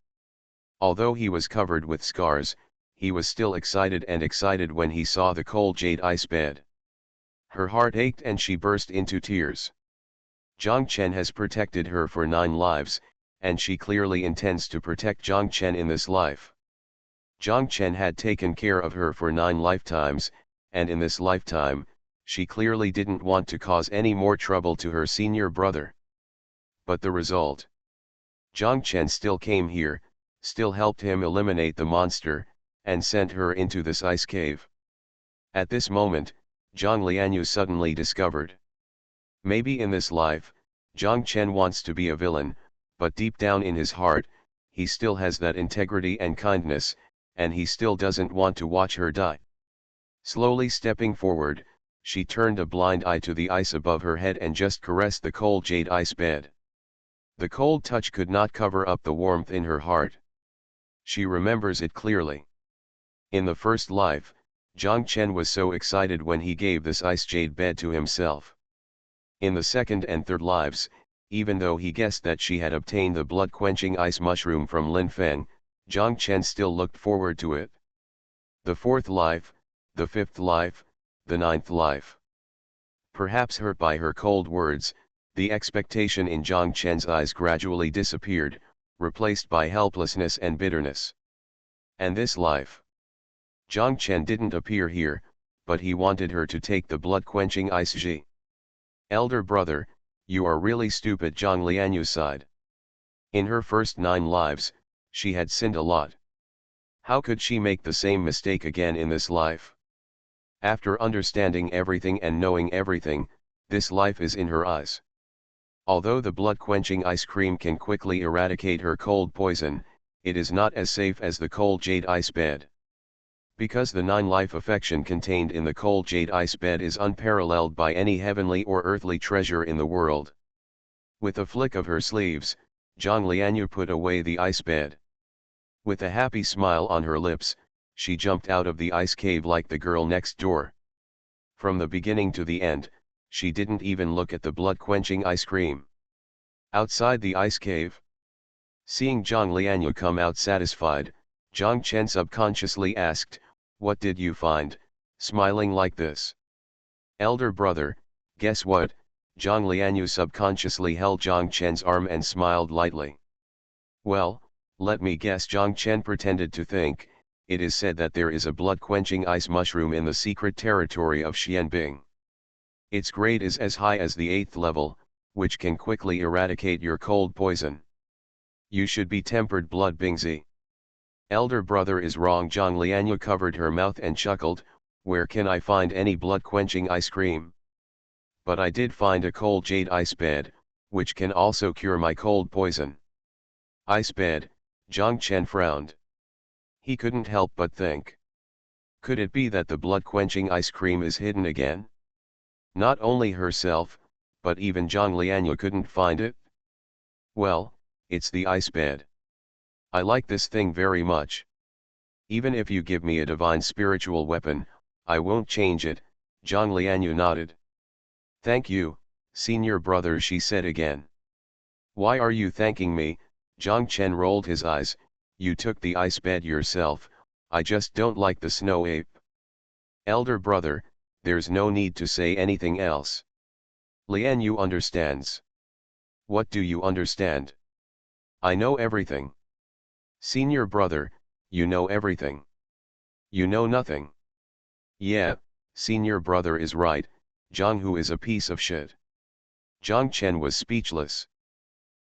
Although he was covered with scars, he was still excited when he saw the cold jade ice bed. Her heart ached and she burst into tears. Zhang Chen has protected her for 9 lives, and she clearly intends to protect Zhang Chen in this life. Zhang Chen had taken care of her for 9 lifetimes, and in this lifetime, she clearly didn't want to cause any more trouble to her senior brother. But the result? Zhang Chen still came here, still helped him eliminate the monster, and sent her into this ice cave. At this moment, Zhang Lianyu suddenly discovered. Maybe in this life, Zhang Chen wants to be a villain, but deep down in his heart, he still has that integrity and kindness, and he still doesn't want to watch her die. Slowly stepping forward, she turned a blind eye to the ice above her head and just caressed the cold jade ice bed. The cold touch could not cover up the warmth in her heart. She remembers it clearly. In the first life, Zhang Chen was so excited when he gave this ice jade bed to himself. In the second and third lives, even though he guessed that she had obtained the blood-quenching ice mushroom from Lin Feng, Zhang Chen still looked forward to it. The fourth life, the fifth life, the ninth life. Perhaps hurt by her cold words, the expectation in Zhang Chen's eyes gradually disappeared, replaced by helplessness and bitterness. And this life? Zhang Chen didn't appear here, but he wanted her to take the blood-quenching ice ji. Elder brother, you are really stupid, Zhang Lianyu sighed. In her first 9 lives, she had sinned a lot. How could she make the same mistake again in this life? After understanding everything and knowing everything, this life is in her eyes. Although the blood-quenching ice cream can quickly eradicate her cold poison, it is not as safe as the cold jade ice bed. Because the 9 life affection contained in the cold jade ice bed is unparalleled by any heavenly or earthly treasure in the world. With a flick of her sleeves, Zhang Lianyu put away the ice bed. With a happy smile on her lips, she jumped out of the ice cave like the girl next door. From the beginning to the end, she didn't even look at the blood-quenching ice cream. Outside the ice cave, seeing Zhang Lianyu come out satisfied, Zhang Chen subconsciously asked, "What did you find, smiling like this?" "Elder brother, guess what?" Zhang Lianyu subconsciously held Zhang Chen's arm and smiled lightly. "Well, let me guess." Zhang Chen pretended to think. "It is said that there is a blood-quenching ice mushroom in the secret territory of Xianbing. Its grade is as high as the 8th level, which can quickly eradicate your cold poison. You should be tempered blood Bingzi." "Elder brother is wrong." Zhang Lianyu covered her mouth and chuckled, "Where can I find any blood-quenching ice cream? But I did find a cold jade ice bed, which can also cure my cold poison." "Ice bed?" Zhang Chen frowned. He couldn't help but think. Could it be that the blood-quenching ice cream is hidden again? Not only herself, but even Zhang Lianyu couldn't find it. Well, it's the ice bed. I like this thing very much. Even if you give me a divine spiritual weapon, I won't change it, Zhang Lianyu nodded. Thank you, senior brother, she said again. Why are you thanking me? Zhang Chen rolled his eyes. You took the ice bed yourself, I just don't like the snow ape. Elder brother, there's no need to say anything else. Lianyu understands. What do you understand? I know everything. Senior brother, you know everything. You know nothing. Yeah, senior brother is right, Zhanghu is a piece of shit. Zhang Chen was speechless.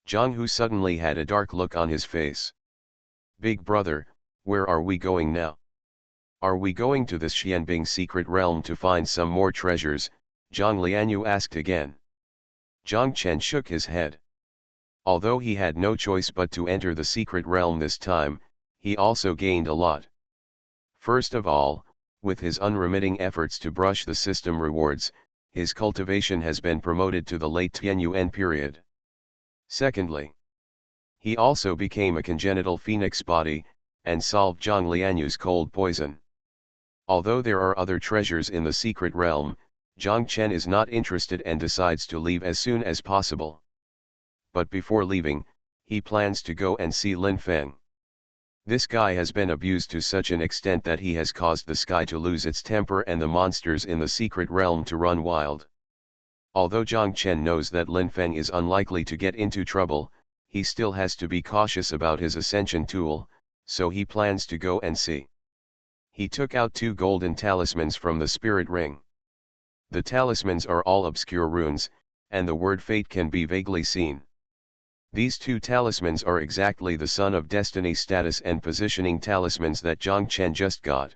Zhanghu suddenly had a dark look on his face. Big brother, where are we going now? Are we going to this Xianbing secret realm to find some more treasures? Zhang Lianyu asked again. Zhang Chen shook his head. Although he had no choice but to enter the secret realm this time, he also gained a lot. First of all, with his unremitting efforts to brush the system rewards, his cultivation has been promoted to the late Tianyuan period. Secondly, he also became a congenital phoenix body, and solved Zhang Lianyu's cold poison. Although there are other treasures in the secret realm, Zhang Chen is not interested and decides to leave as soon as possible. But before leaving, he plans to go and see Lin Feng. This guy has been abused to such an extent that he has caused the sky to lose its temper and the monsters in the secret realm to run wild. Although Zhang Chen knows that Lin Feng is unlikely to get into trouble, he still has to be cautious about his ascension tool, so he plans to go and see. He took out 2 golden talismans from the spirit ring. The talismans are all obscure runes, and the word fate can be vaguely seen. These 2 talismans are exactly the Son of Destiny status and positioning talismans that Zhang Chen just got.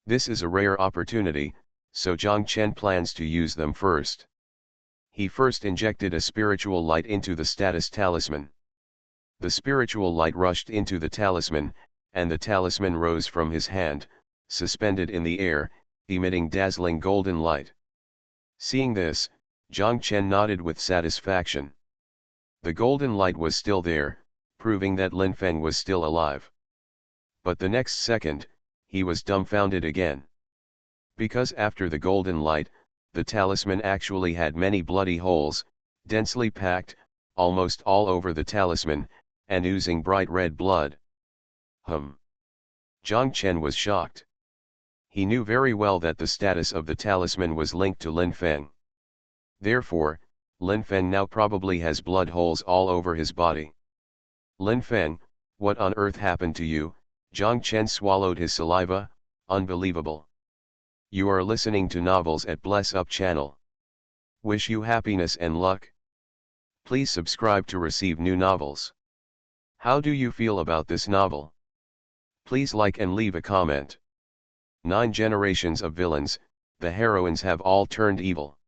This is a rare opportunity, so Zhang Chen plans to use them first. He first injected a spiritual light into the status talisman. The spiritual light rushed into the talisman, and the talisman rose from his hand, suspended in the air, emitting dazzling golden light. Seeing this, Zhang Chen nodded with satisfaction. The golden light was still there, proving that Lin Feng was still alive. But the next second, he was dumbfounded again. Because after the golden light, the talisman actually had many bloody holes, densely packed, almost all over the talisman, and oozing bright red blood. Zhang Chen was shocked. He knew very well that the status of the talisman was linked to Lin Feng. Therefore, Lin Feng now probably has blood holes all over his body. Lin Feng, what on earth happened to you? Zhang Chen swallowed his saliva. Unbelievable. You are listening to novels at Bless Up channel. Wish you happiness and luck. Please subscribe to receive new novels. How do you feel about this novel? Please like and leave a comment. 9 generations of villains, the heroines have all turned evil.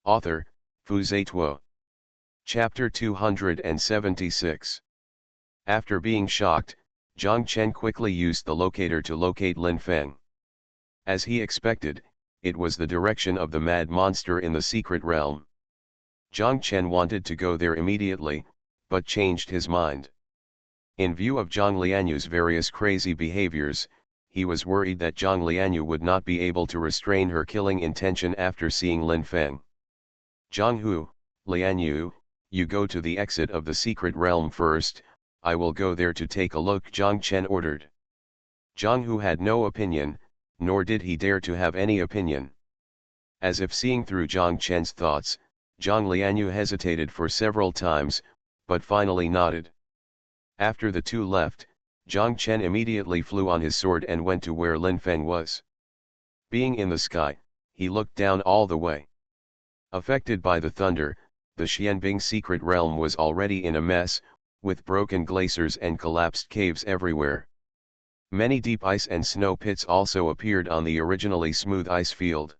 Author, Fu Zituo. Chapter 276. After being shocked, Zhang Chen quickly used the locator to locate Lin Feng. As he expected, it was the direction of the mad monster in the secret realm. Zhang Chen wanted to go there immediately, but changed his mind. In view of Zhang Lianyu's various crazy behaviors, he was worried that Zhang Lianyu would not be able to restrain her killing intention after seeing Lin Feng. Zhanghu, Lianyu, you go to the exit of the secret realm first, I will go there to take a look, Zhang Chen ordered. Zhanghu had no opinion, nor did he dare to have any opinion. As if seeing through Zhang Chen's thoughts, Zhang Lianyu hesitated for several times, but finally nodded. After the 2 left, Zhang Chen immediately flew on his sword and went to where Lin Feng was. Being in the sky, he looked down all the way. Affected by the thunder, the Xianbing secret realm was already in a mess, with broken glaciers and collapsed caves everywhere. Many deep ice and snow pits also appeared on the originally smooth ice field.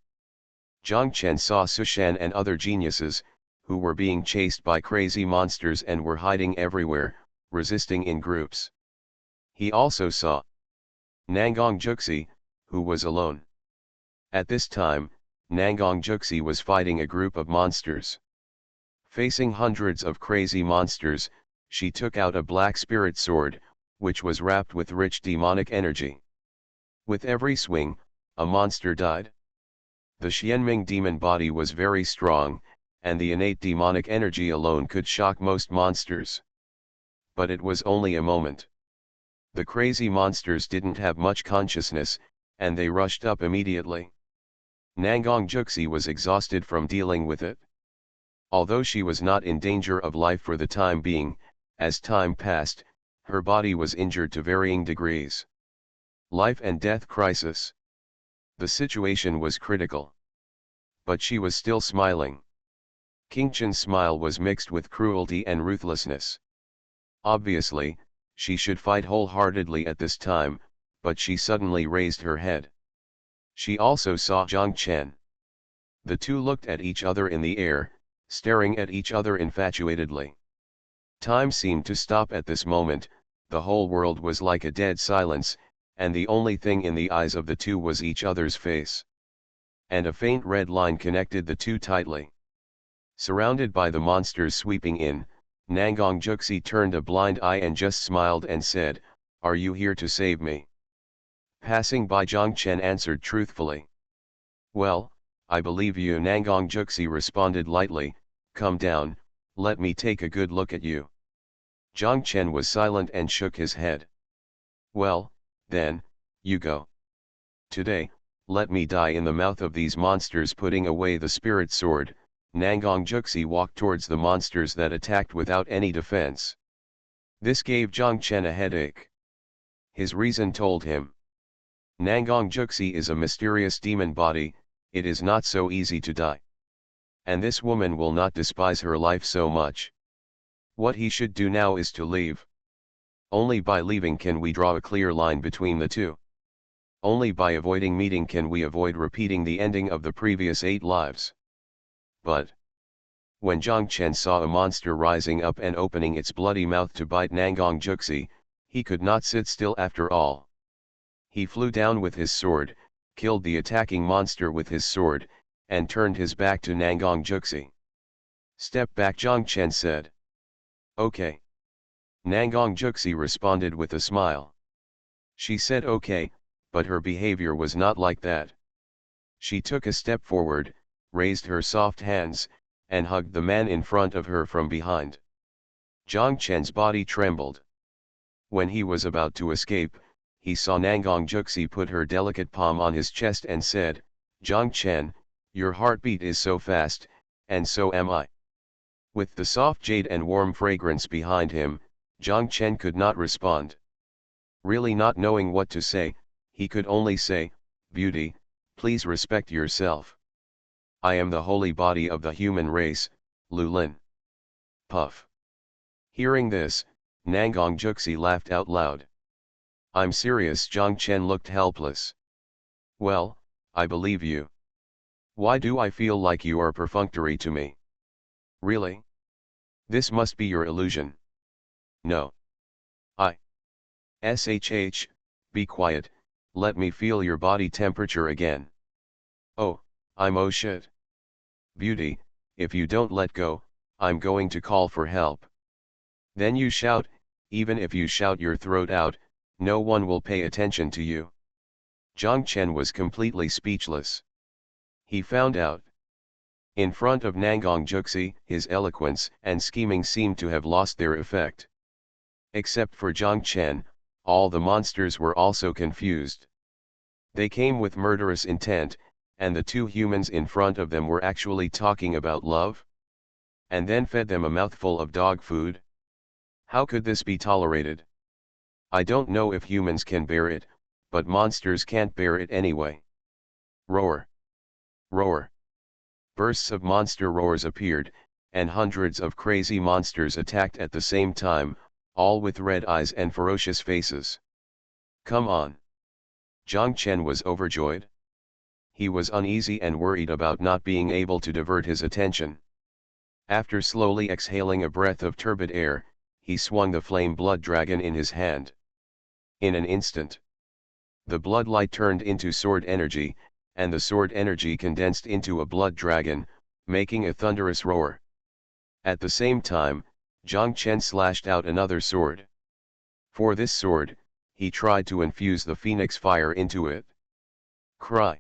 Zhang Chen saw Sushan and other geniuses, who were being chased by crazy monsters and were hiding everywhere, resisting in groups. He also saw Nangong Juxi, who was alone. At this time, Nangong Juxi was fighting a group of monsters. Facing hundreds of crazy monsters, she took out a black spirit sword, which was wrapped with rich demonic energy. With every swing, a monster died. The Xianming demon body was very strong, and the innate demonic energy alone could shock most monsters. But it was only a moment. The crazy monsters didn't have much consciousness, and they rushed up immediately. Nangong Juxi was exhausted from dealing with it. Although she was not in danger of life for the time being, as time passed, her body was injured to varying degrees. Life and death crisis. The situation was critical. But she was still smiling. Qingchen's smile was mixed with cruelty and ruthlessness. Obviously, she should fight wholeheartedly at this time, but she suddenly raised her head. She also saw Zhang Chen. The two looked at each other in the air, staring at each other infatuatedly. Time seemed to stop at this moment, the whole world was like a dead silence, and the only thing in the eyes of the two was each other's face. And a faint red line connected the two tightly. Surrounded by the monsters sweeping in, Nangong Juxi turned a blind eye and just smiled and said, "Are you here to save me?" Passing by, Zhang Chen answered truthfully. "Well, I believe you." Nangong Juxi responded lightly, "Come down, let me take a good look at you." Zhang Chen was silent and shook his head. "Well, then, you go. Today, let me die in the mouth of these monsters." Putting away the spirit sword, Nangong Juxi walked towards the monsters that attacked without any defense. This gave Zhang Chen a headache. His reason told him. Nangong Juxi is a mysterious demon body, it is not so easy to die. And this woman will not despise her life so much. What he should do now is to leave. Only by leaving can we draw a clear line between the two. Only by avoiding meeting can we avoid repeating the ending of the previous 8 lives. But when Zhang Chen saw a monster rising up and opening its bloody mouth to bite Nangong Juxi, he could not sit still after all. He flew down with his sword, killed the attacking monster with his sword, and turned his back to Nangong Juxi. "Step back," Zhang Chen said. "Okay." Nangong Juxi responded with a smile. She said okay, but her behavior was not like that. She took a step forward, raised her soft hands, and hugged the man in front of her from behind. Zhang Chen's body trembled. When he was about to escape, he saw Nangong Juxi put her delicate palm on his chest and said, "Zhang Chen, your heartbeat is so fast, and so am I." With the soft jade and warm fragrance behind him, Zhang Chen could not respond. Really not knowing what to say, he could only say, "Beauty, please respect yourself. I am the holy body of the human race, Lulin." Puff. Hearing this, Nangong Juxi laughed out loud. "I'm serious." Zhang Chen looked helpless. "Well, I believe you. Why do I feel like you are perfunctory to me? Really? This must be your illusion." "No. SHH, be quiet, let me feel your body temperature again." "Oh, oh shit. Beauty, if you don't let go, I'm going to call for help." "Then you shout, even if you shout your throat out, no one will pay attention to you." Zhang Chen was completely speechless. He found out. In front of Nangong Juxi, his eloquence and scheming seemed to have lost their effect. Except for Zhang Chen, all the monsters were also confused. They came with murderous intent, and the two humans in front of them were actually talking about love? And then fed them a mouthful of dog food? How could this be tolerated? I don't know if humans can bear it, but monsters can't bear it anyway. Roar! Roar! Bursts of monster roars appeared, and hundreds of crazy monsters attacked at the same time, all with red eyes and ferocious faces. "Come on!" Zhang Chen was overjoyed. He was uneasy and worried about not being able to divert his attention. After slowly exhaling a breath of turbid air, he swung the flame blood dragon in his hand. In an instant, the blood light turned into sword energy, and the sword energy condensed into a blood dragon, making a thunderous roar. At the same time, Zhang Chen slashed out another sword. For this sword, he tried to infuse the phoenix fire into it. Cry!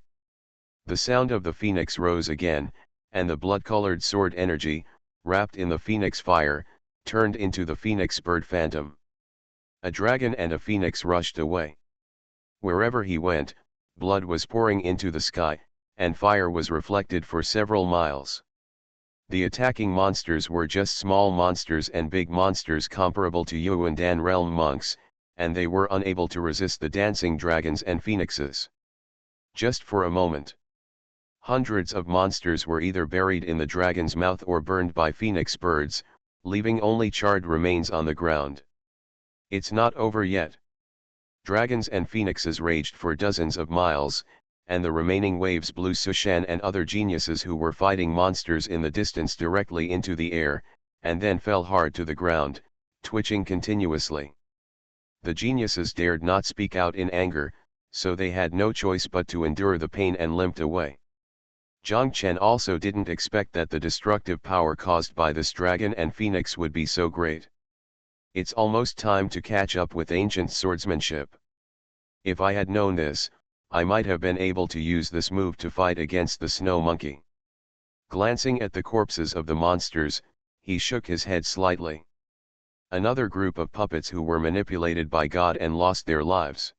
The sound of the phoenix rose again, and the blood-colored sword energy, wrapped in the phoenix fire, turned into the phoenix bird phantom. A dragon and a phoenix rushed away. Wherever he went, blood was pouring into the sky, and fire was reflected for several miles. The attacking monsters were just small monsters and big monsters comparable to Xuanhuan realm monks, and they were unable to resist the dancing dragons and phoenixes. Just for a moment. Hundreds of monsters were either buried in the dragon's mouth or burned by phoenix birds, leaving only charred remains on the ground. It's not over yet. Dragons and phoenixes raged for dozens of miles, and the remaining waves blew Xuanhuan and other geniuses who were fighting monsters in the distance directly into the air, and then fell hard to the ground, twitching continuously. The geniuses dared not speak out in anger, so they had no choice but to endure the pain and limped away. Zhang Chen also didn't expect that the destructive power caused by this dragon and phoenix would be so great. It's almost time to catch up with ancient swordsmanship. If I had known this, I might have been able to use this move to fight against the snow monkey. Glancing at the corpses of the monsters, he shook his head slightly. Another group of puppets who were manipulated by God and lost their lives.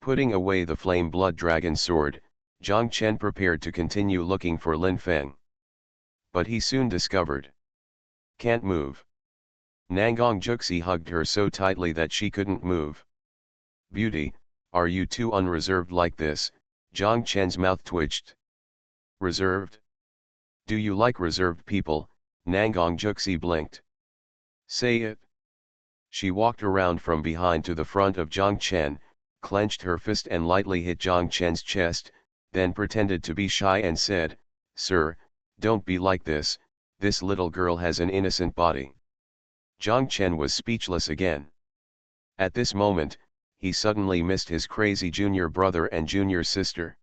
Putting away the flame blood dragon sword, Zhang Chen prepared to continue looking for Lin Feng. But he soon discovered. Can't move. Nangong Juxi hugged her so tightly that she couldn't move. Beauty, are you too unreserved like this? Zhang Chen's mouth twitched. Reserved? Do you like reserved people? Nangong Juxi blinked. Say it. She walked around from behind to the front of Zhang Chen, clenched her fist and lightly hit Zhang Chen's chest, then pretended to be shy and said, Sir, don't be like this little girl has an innocent body. Zhang Chen was speechless again. At this moment, he suddenly missed his crazy junior brother and junior sister.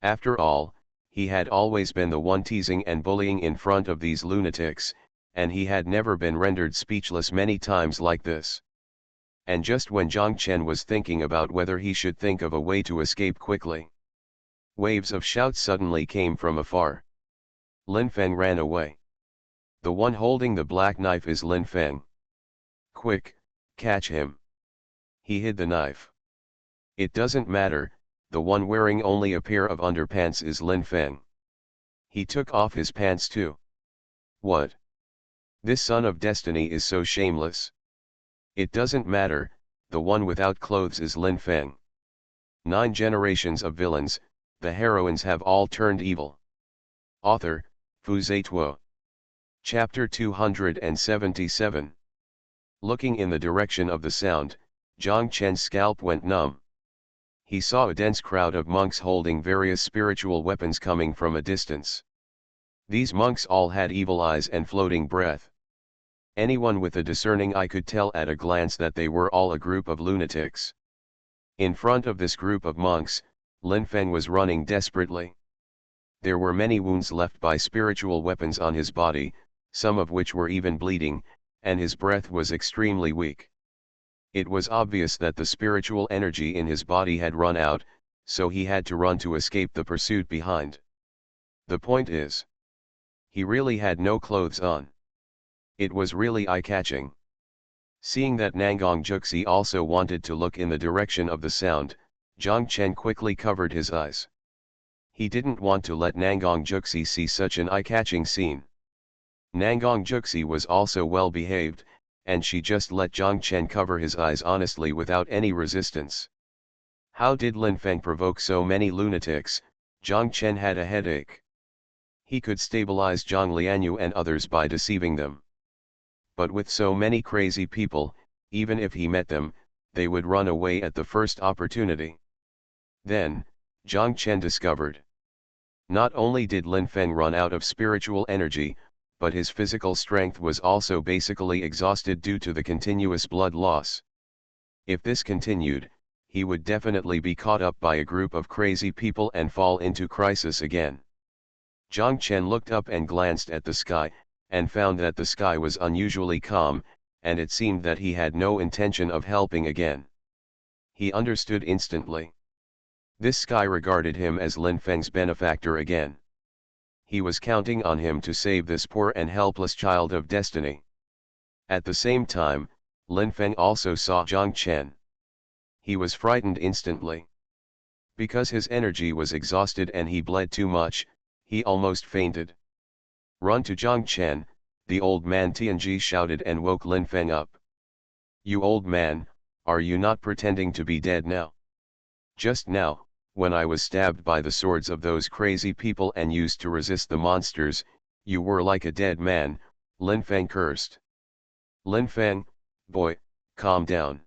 After all, he had always been the one teasing and bullying in front of these lunatics, and he had never been rendered speechless many times like this. And just when Zhang Chen was thinking about whether he should think of a way to escape quickly, waves of shouts suddenly came from afar. Lin Feng ran away. The one holding the black knife is Lin Feng. Quick, catch him. He hid the knife. It doesn't matter, the one wearing only a pair of underpants is Lin Feng. He took off his pants too. What? This son of destiny is so shameless. It doesn't matter, the one without clothes is Lin Feng. 9 generations of villains, the heroines have all turned evil. Author, Fu Zituo. Chapter 277. Looking in the direction of the sound, Zhang Chen's scalp went numb. He saw a dense crowd of monks holding various spiritual weapons coming from a distance. These monks all had evil eyes and floating breath. Anyone with a discerning eye could tell at a glance that they were all a group of lunatics. In front of this group of monks, Lin Feng was running desperately. There were many wounds left by spiritual weapons on his body, some of which were even bleeding, and his breath was extremely weak. It was obvious that the spiritual energy in his body had run out, so he had to run to escape the pursuit behind. The point is, he really had no clothes on. It was really eye-catching. Seeing that Nangong Juxi also wanted to look in the direction of the sound, Zhang Chen quickly covered his eyes. He didn't want to let Nangong Juxi see such an eye-catching scene. Nangong Juxi was also well behaved, and she just let Zhang Chen cover his eyes honestly without any resistance. How did Lin Feng provoke so many lunatics? Zhang Chen had a headache. He could stabilize Zhang Lianyu and others by deceiving them. But with so many crazy people, even if he met them, they would run away at the first opportunity. Then, Zhang Chen discovered. Not only did Lin Feng run out of spiritual energy, but his physical strength was also basically exhausted due to the continuous blood loss. If this continued, he would definitely be caught up by a group of crazy people and fall into crisis again. Zhang Chen looked up and glanced at the sky, and found that the sky was unusually calm, and it seemed that he had no intention of helping again. He understood instantly. This sky regarded him as Lin Feng's benefactor again. He was counting on him to save this poor and helpless child of destiny. At the same time, Lin Feng also saw Zhang Chen. He was frightened instantly. Because his energy was exhausted and he bled too much, he almost fainted. "Run to Zhang Chen," the old man Tianji shouted and woke Lin Feng up. "You old man, are you not pretending to be dead now? Just now, when I was stabbed by the swords of those crazy people and used to resist the monsters, you were like a dead man," Lin Feng cursed. "Lin Feng, boy, calm down.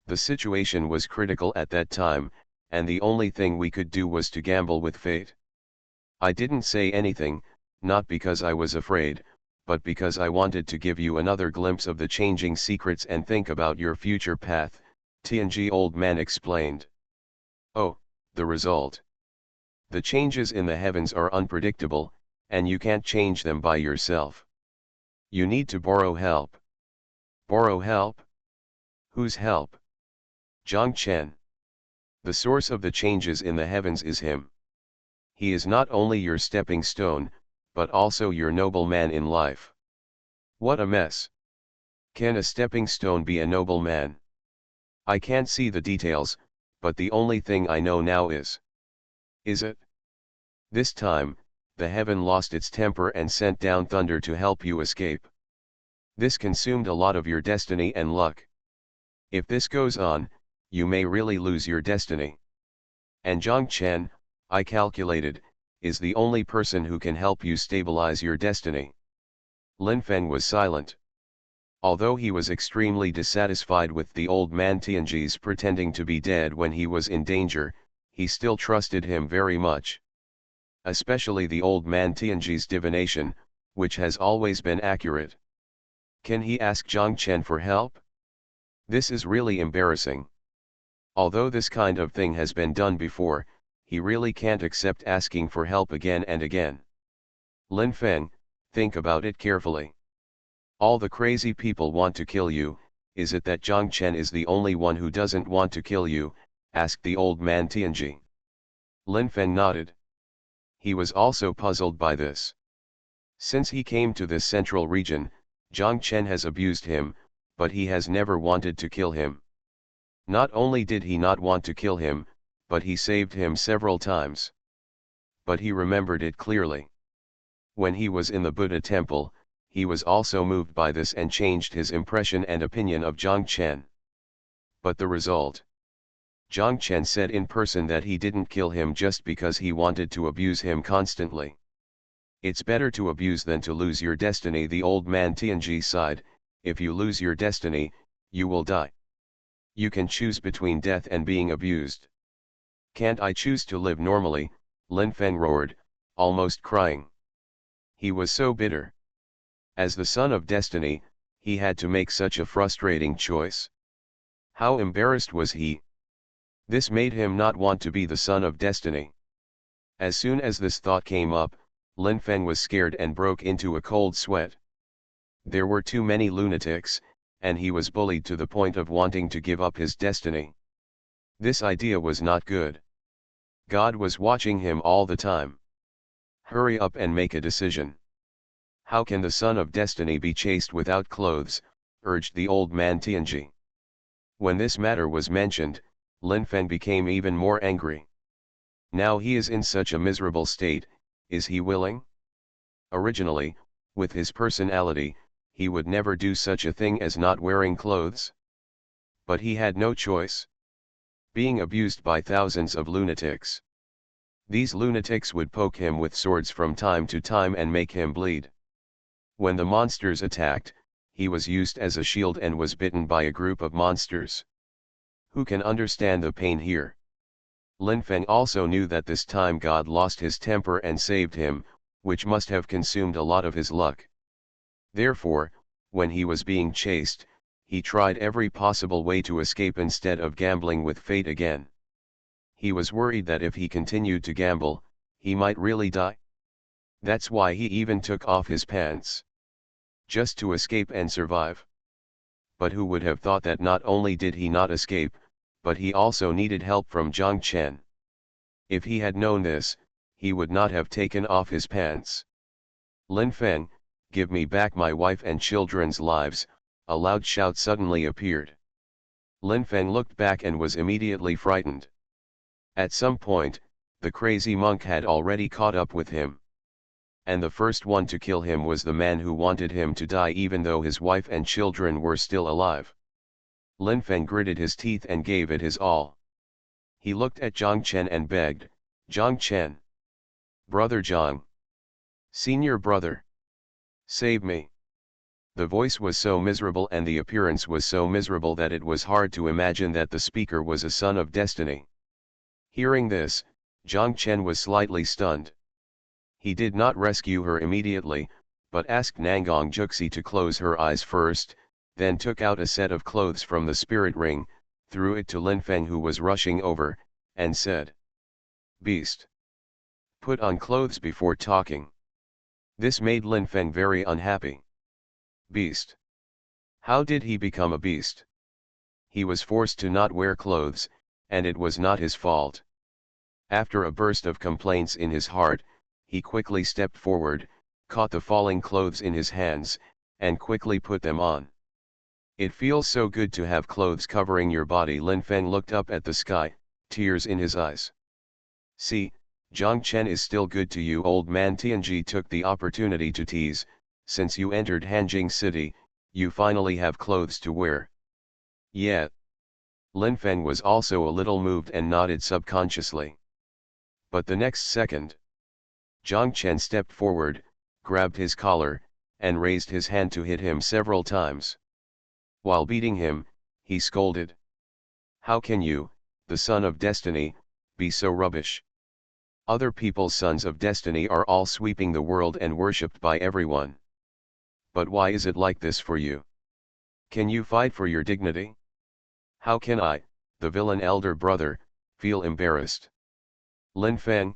The situation was critical at that time, and the only thing we could do was to gamble with fate. I didn't say anything, not because I was afraid, but because I wanted to give you another glimpse of the changing secrets and think about your future path," Tianji old man explained. "Oh, the result. The changes in the heavens are unpredictable, and you can't change them by yourself. You need to borrow help." "Borrow help? Whose help?" "Zhang Chen. The source of the changes in the heavens is him. He is not only your stepping stone, but also your noble man in life." "What a mess. Can a stepping stone be a noble man? I can't see the details, but the only thing I know now is it? This time, the heaven lost its temper and sent down thunder to help you escape. This consumed a lot of your destiny and luck. If this goes on, you may really lose your destiny. And Zhang Chen, I calculated, is the only person who can help you stabilize your destiny." Lin Feng was silent. Although he was extremely dissatisfied with the old man Tianji's pretending to be dead when he was in danger, he still trusted him very much. Especially the old man Tianji's divination, which has always been accurate. Can he ask Zhang Chen for help? This is really embarrassing. Although this kind of thing has been done before, he really can't accept asking for help again and again. "Lin Feng, think about it carefully. All the crazy people want to kill you, is it that Zhang Chen is the only one who doesn't want to kill you?" asked the old man Tianji. Lin Feng nodded. He was also puzzled by this. Since he came to this central region, Zhang Chen has abused him, but he has never wanted to kill him. Not only did he not want to kill him, but he saved him several times. But he remembered it clearly. When he was in the Buddha temple, he was also moved by this and changed his impression and opinion of Zhang Chen. But the result? Zhang Chen said in person that he didn't kill him just because he wanted to abuse him constantly. "It's better to abuse than to lose your destiny," the old man Tianji sighed. "If you lose your destiny, you will die. You can choose between death and being abused." "Can't I choose to live normally?" Lin Feng roared, almost crying. He was so bitter. As the son of destiny, he had to make such a frustrating choice. How embarrassed was he? This made him not want to be the son of destiny. As soon as this thought came up, Lin Feng was scared and broke into a cold sweat. There were too many lunatics, and he was bullied to the point of wanting to give up his destiny. This idea was not good. God was watching him all the time. "Hurry up and make a decision. How can the son of destiny be chased without clothes?" urged the old man Tianji. When this matter was mentioned, Lin Feng became even more angry. Now he is in such a miserable state, is he willing? Originally, with his personality, he would never do such a thing as not wearing clothes. But he had no choice. Being abused by thousands of lunatics. These lunatics would poke him with swords from time to time and make him bleed. When the monsters attacked, he was used as a shield and was bitten by a group of monsters. Who can understand the pain here? Lin Feng also knew that this time God lost his temper and saved him, which must have consumed a lot of his luck. Therefore, when he was being chased, he tried every possible way to escape instead of gambling with fate again. He was worried that if he continued to gamble, he might really die. That's why he even took off his pants. Just to escape and survive. But who would have thought that not only did he not escape, but he also needed help from Jiang Chen. If he had known this, he would not have taken off his pants. Lin Feng, give me back my wife and children's lives, a loud shout suddenly appeared. Lin Feng looked back and was immediately frightened. At some point, the crazy monk had already caught up with him. And the first one to kill him was the man who wanted him to die even though his wife and children were still alive. Lin Feng gritted his teeth and gave it his all. He looked at Jiang Chen and begged, "Jiang Chen. Brother Jiang. Senior brother. Save me." The voice was so miserable and the appearance was so miserable that it was hard to imagine that the speaker was a son of destiny. Hearing this, Jiang Chen was slightly stunned. He did not rescue her immediately, but asked Nangong Juxi to close her eyes first, then took out a set of clothes from the spirit ring, threw it to Lin Feng who was rushing over, and said, "Beast! Put on clothes before talking." This made Lin Feng very unhappy. Beast! How did he become a beast? He was forced to not wear clothes, and it was not his fault. After a burst of complaints in his heart, he quickly stepped forward, caught the falling clothes in his hands, and quickly put them on. It feels so good to have clothes covering your body. Lin Feng looked up at the sky, tears in his eyes. "See, Jiang Chen is still good to you." Old man Tianji took the opportunity to tease, "Since you entered Hanjing City, you finally have clothes to wear." "Yeah." Lin Feng was also a little moved and nodded subconsciously. But the next second, Jiang Chen stepped forward, grabbed his collar, and raised his hand to hit him several times. While beating him, he scolded, "How can you, the son of destiny, be so rubbish? Other people's sons of destiny are all sweeping the world and worshipped by everyone. But why is it like this for you? Can you fight for your dignity? How can I, the villain elder brother, feel embarrassed? Lin Feng,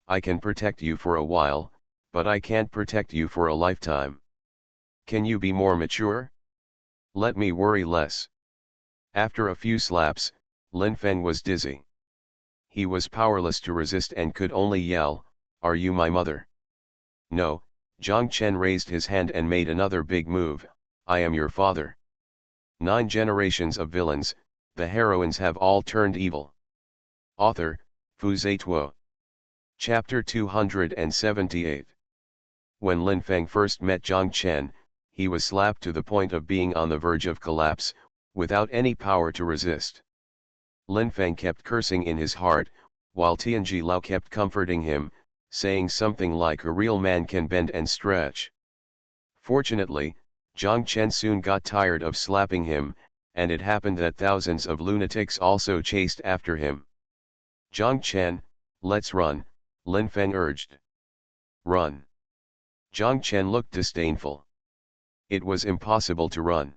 I can protect you for a while, but I can't protect you for a lifetime. Can you be more mature? Let me worry less." After a few slaps, Lin Feng was dizzy. He was powerless to resist and could only yell, "Are you my mother?" "No." Jiang Chen raised his hand and made another big move, "I am your father." 9 generations of villains, the heroines have all turned evil. Author, Fu Zituo. Chapter 278. When Lin Feng first met Jiang Chen, he was slapped to the point of being on the verge of collapse, without any power to resist. Lin Feng kept cursing in his heart, while Tianji Lao kept comforting him, saying something like, "A real man can bend and stretch." Fortunately, Jiang Chen soon got tired of slapping him, and it happened that thousands of lunatics also chased after him. "Jiang Chen, let's run," Lin Feng urged. "Run?" Jiang Chen looked disdainful. It was impossible to run.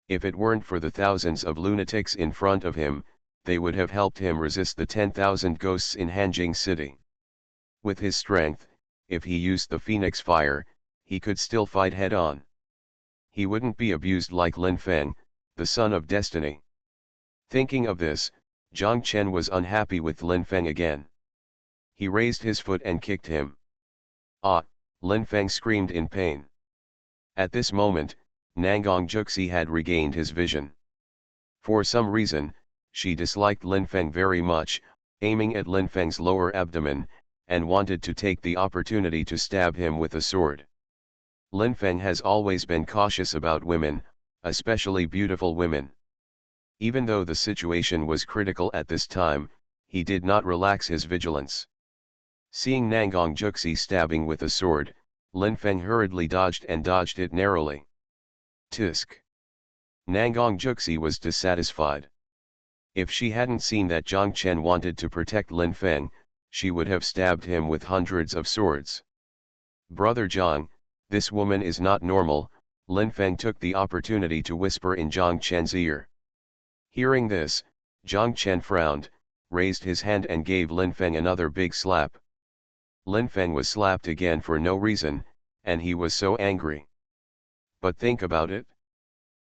If it weren't for the thousands of lunatics in front of him, they would have helped him resist the 10,000 ghosts in Hanjing City. With his strength, if he used the Phoenix Fire, he could still fight head-on. He wouldn't be abused like Lin Feng, the son of destiny. Thinking of this, Jiang Chen was unhappy with Lin Feng again. He raised his foot and kicked him. "Ah!" Lin Feng screamed in pain. At this moment, Nangong Juxi had regained his vision. For some reason, she disliked Lin Feng very much, aiming at Lin Feng's lower abdomen, and wanted to take the opportunity to stab him with a sword. Lin Feng has always been cautious about women, especially beautiful women. Even though the situation was critical at this time, he did not relax his vigilance. Seeing Nangong Juxi stabbing with a sword, Lin Feng hurriedly dodged and dodged it narrowly. Tisk! Nangong Juxi was dissatisfied. If she hadn't seen that Jiang Chen wanted to protect Lin Feng, she would have stabbed him with hundreds of swords. "Brother Jiang, this woman is not normal," Lin Feng took the opportunity to whisper in Zhang Chen's ear. Hearing this, Zhang Chen frowned, raised his hand and gave Lin Feng another big slap. Lin Feng was slapped again for no reason, and he was so angry. But think about it.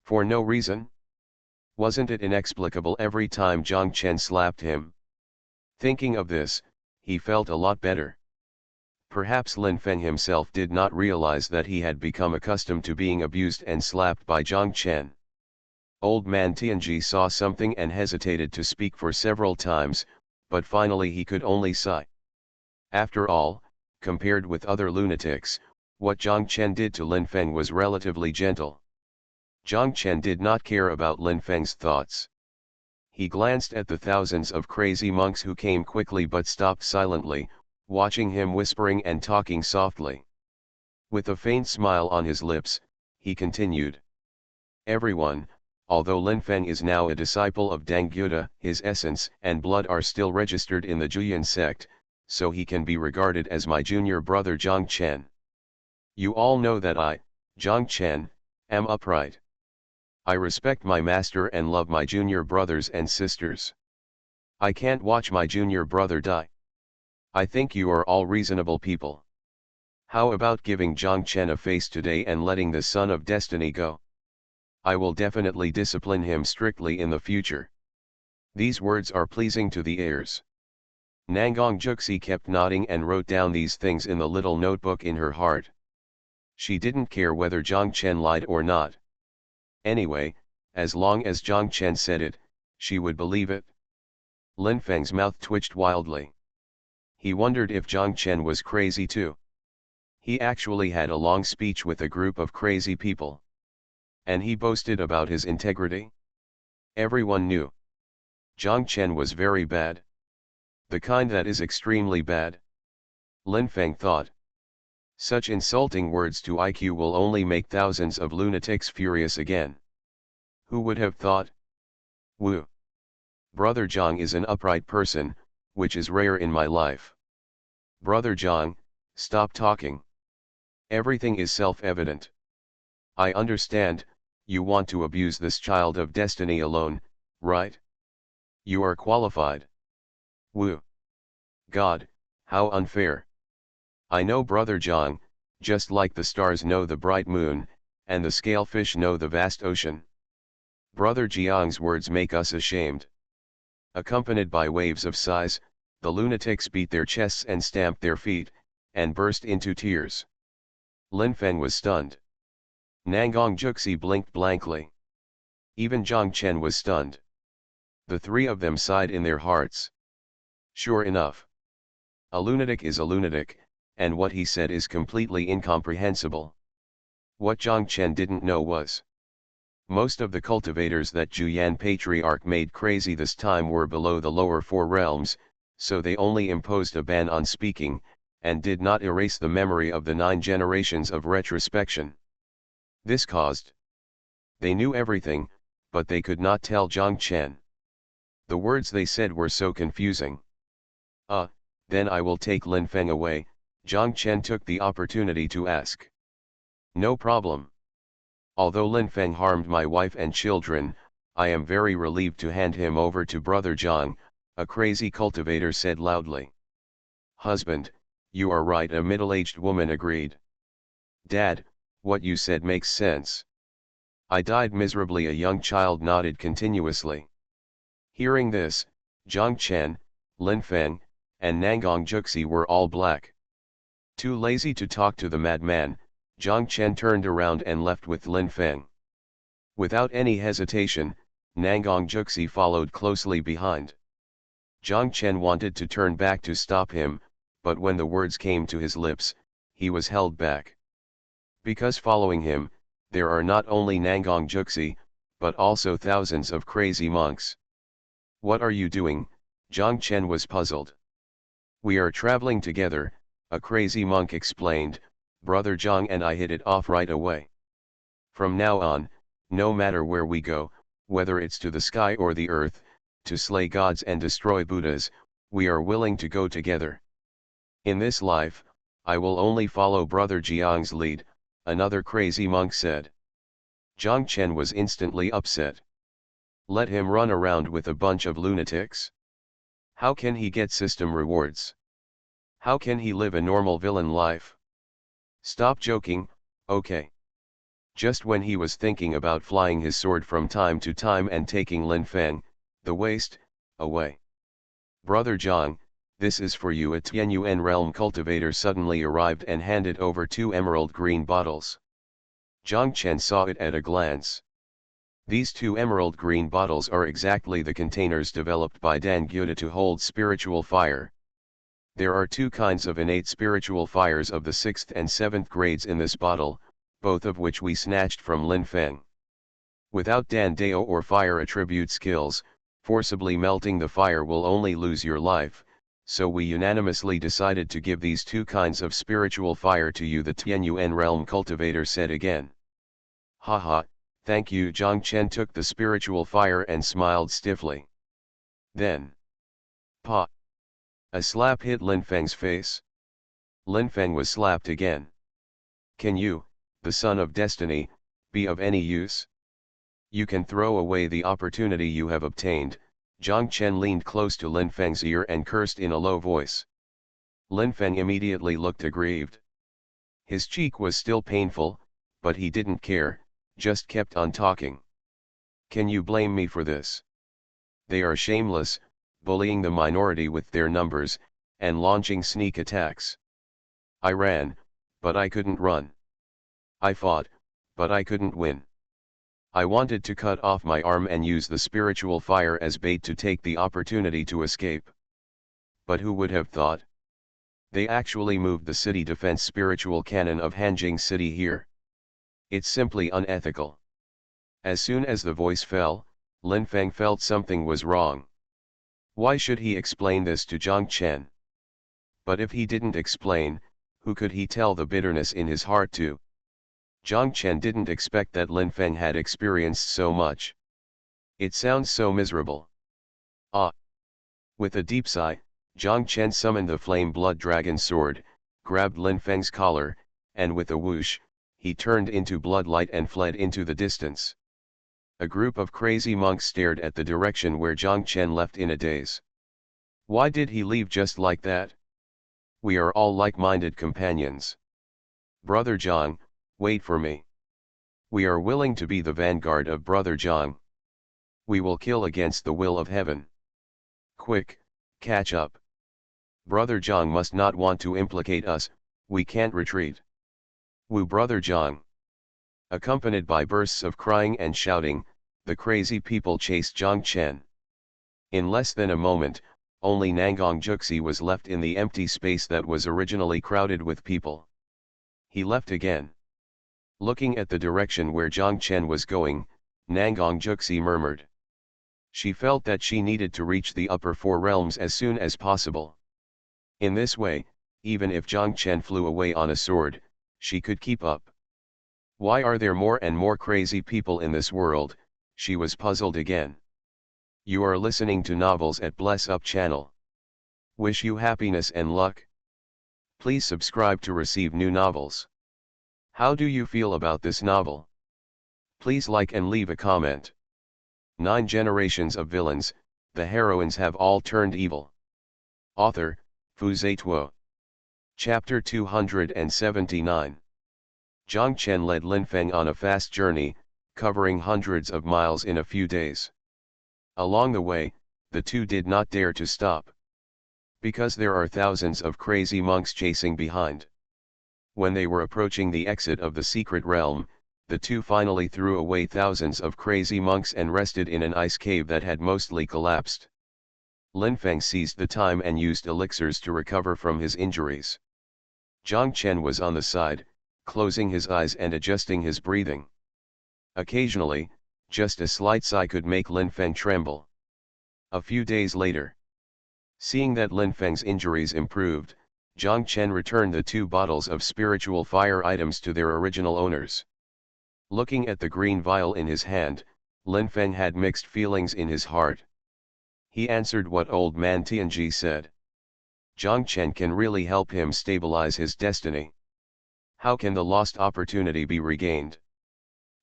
For no reason? Wasn't it inexplicable every time Zhang Chen slapped him? Thinking of this, he felt a lot better. Perhaps Lin Feng himself did not realize that he had become accustomed to being abused and slapped by Zhang Chen. Old man Tianji saw something and hesitated to speak for several times, but finally he could only sigh. After all, compared with other lunatics, what Zhang Chen did to Lin Feng was relatively gentle. Zhang Chen did not care about Lin Feng's thoughts. He glanced at the thousands of crazy monks who came quickly but stopped silently, watching him whispering and talking softly. With a faint smile on his lips, he continued. Everyone, although Lin Feng is now a disciple of Deng Gyuda, his essence and blood are still registered in the Juyan sect, so he can be regarded as my junior brother Zhang Chen. You all know that I, Zhang Chen, am upright. I respect my master and love my junior brothers and sisters. I can't watch my junior brother die. I think you are all reasonable people. How about giving Zhang Chen a face today and letting the Son of Destiny go? I will definitely discipline him strictly in the future. These words are pleasing to the ears. Nangong Juxi kept nodding and wrote down these things in the little notebook in her heart. She didn't care whether Zhang Chen lied or not. Anyway, as long as Zhang Chen said it, she would believe it. Lin Feng's mouth twitched wildly. He wondered if Zhang Chen was crazy too. He actually had a long speech with a group of crazy people. And he boasted about his integrity. Everyone knew. Zhang Chen was very bad. The kind that is extremely bad. Lin Feng thought. Such insulting words to IQ will only make thousands of lunatics furious again. Who would have thought? Wu. Brother Zhang is an upright person, which is rare in my life. Brother Zhang, stop talking. Everything is self-evident. I understand, you want to abuse this child of destiny alone, right? You are qualified. Wu. God, how unfair. I know Brother Zhang, just like the stars know the bright moon, and the scalefish know the vast ocean. Brother Jiang's words make us ashamed. Accompanied by waves of sighs, the lunatics beat their chests and stamped their feet, and burst into tears. Lin Feng was stunned. Nangong Juxi blinked blankly. Even Zhang Chen was stunned. The three of them sighed in their hearts. Sure enough. A lunatic is a lunatic, and what he said is completely incomprehensible. What Zhang Chen didn't know was, most of the cultivators that Juyan Patriarch made crazy this time were below the lower four realms, so they only imposed a ban on speaking, and did not erase the memory of the 9 generations of retrospection. This caused. They knew everything, but they could not tell Zhang Chen. The words they said were so confusing. Then I will take Lin Feng away, Zhang Chen took the opportunity to ask. No problem. Although Lin Feng harmed my wife and children, I am very relieved to hand him over to Brother Zhang, a crazy cultivator said loudly. Husband, you are right, a middle-aged woman agreed. Dad, what you said makes sense. I died miserably, a young child nodded continuously. Hearing this, Zhang Chen, Lin Feng, and Nangong Juxi were all black. Too lazy to talk to the madman, Zhang Chen turned around and left with Lin Feng. Without any hesitation, Nangong Juxi followed closely behind. Zhang Chen wanted to turn back to stop him, but when the words came to his lips, he was held back. Because following him, there are not only Nangong Juxi, but also thousands of crazy monks. What are you doing? Zhang Chen was puzzled. We are traveling together, a crazy monk explained. Brother Zhang and I hit it off right away. From now on, no matter where we go, whether it's to the sky or the earth, to slay gods and destroy Buddhas, we are willing to go together. In this life, I will only follow Brother Jiang's lead, another crazy monk said. Zhang Chen was instantly upset. Let him run around with a bunch of lunatics? How can he get system rewards? How can he live a normal villain life? Stop joking, okay. Just when he was thinking about flying his sword from time to time and taking Lin Feng, the waste, away. Brother Zhang, this is for you. A Tianyuan realm cultivator suddenly arrived and handed over 2 emerald green bottles. Zhang Chen saw it at a glance. These 2 emerald green bottles are exactly the containers developed by Dan Gyuda to hold spiritual fire. There are 2 kinds of innate spiritual fires of the 6th and 7th grades in this bottle, both of which we snatched from Lin Feng. Without Dan Dao or fire attribute skills, forcibly melting the fire will only lose your life, so we unanimously decided to give these 2 kinds of spiritual fire to you, the Tianyuan realm cultivator said again. Haha, thank you. Zhang Chen took the spiritual fire and smiled stiffly. Then, pa! A slap hit Lin Feng's face. Lin Feng was slapped again. Can you, the son of destiny, be of any use? You can throw away the opportunity you have obtained. Zhang Chen leaned close to Lin Feng's ear and cursed in a low voice. Lin Feng immediately looked aggrieved. His cheek was still painful, but he didn't care, just kept on talking. Can you blame me for this? They are shameless, bullying the minority with their numbers, and launching sneak attacks. I ran, but I couldn't run. I fought, but I couldn't win. I wanted to cut off my arm and use the spiritual fire as bait to take the opportunity to escape. But who would have thought? They actually moved the city defense spiritual cannon of Hanjing City here. It's simply unethical. As soon as the voice fell, Lin Feng felt something was wrong. Why should he explain this to Zhang Chen? But if he didn't explain, who could he tell the bitterness in his heart to? Zhang Chen didn't expect that Lin Feng had experienced so much. It sounds so miserable. Ah! With a deep sigh, Zhang Chen summoned the flame blood dragon sword, grabbed Lin Feng's collar, and with a whoosh, he turned into bloodlight and fled into the distance. A group of crazy monks stared at the direction where Zhang Chen left in a daze. Why did he leave just like that? We are all like-minded companions. Brother Zhang, wait for me. We are willing to be the vanguard of Brother Zhang. We will kill against the will of heaven. Quick, catch up. Brother Zhang must not want to implicate us, we can't retreat. Woo Brother Zhang. Accompanied by bursts of crying and shouting, the crazy people chased Zhang Chen. In less than a moment, only Nangang Juxi was left in the empty space that was originally crowded with people. He left again. Looking at the direction where Zhang Chen was going, Nangang Juxi murmured. She felt that she needed to reach the upper 4 realms as soon as possible. In this way, even if Zhang Chen flew away on a sword, she could keep up. Why are there more and more crazy people in this world? She was puzzled again. You are listening to Novels at Bless Up channel. Wish you happiness and luck. Please subscribe to receive new novels. How do you feel about this novel? Please like and leave a comment. 9 generations of villains, the heroines have all turned evil. Author, Fu Zituo. Chapter 279. Zhang Chen led Lin Feng on a fast journey, covering hundreds of miles in a few days. Along the way, the two did not dare to stop. Because there are thousands of crazy monks chasing behind. When they were approaching the exit of the secret realm, the two finally threw away thousands of crazy monks and rested in an ice cave that had mostly collapsed. Lin Feng seized the time and used elixirs to recover from his injuries. Zhang Chen was on the side, closing his eyes and adjusting his breathing. Occasionally, just a slight sigh could make Lin Feng tremble. A few days later, seeing that Lin Feng's injuries improved, Zhang Chen returned the 2 bottles of spiritual fire items to their original owners. Looking at the green vial in his hand, Lin Feng had mixed feelings in his heart. He answered what old man Tianji said. Zhang Chen can really help him stabilize his destiny. How can the lost opportunity be regained?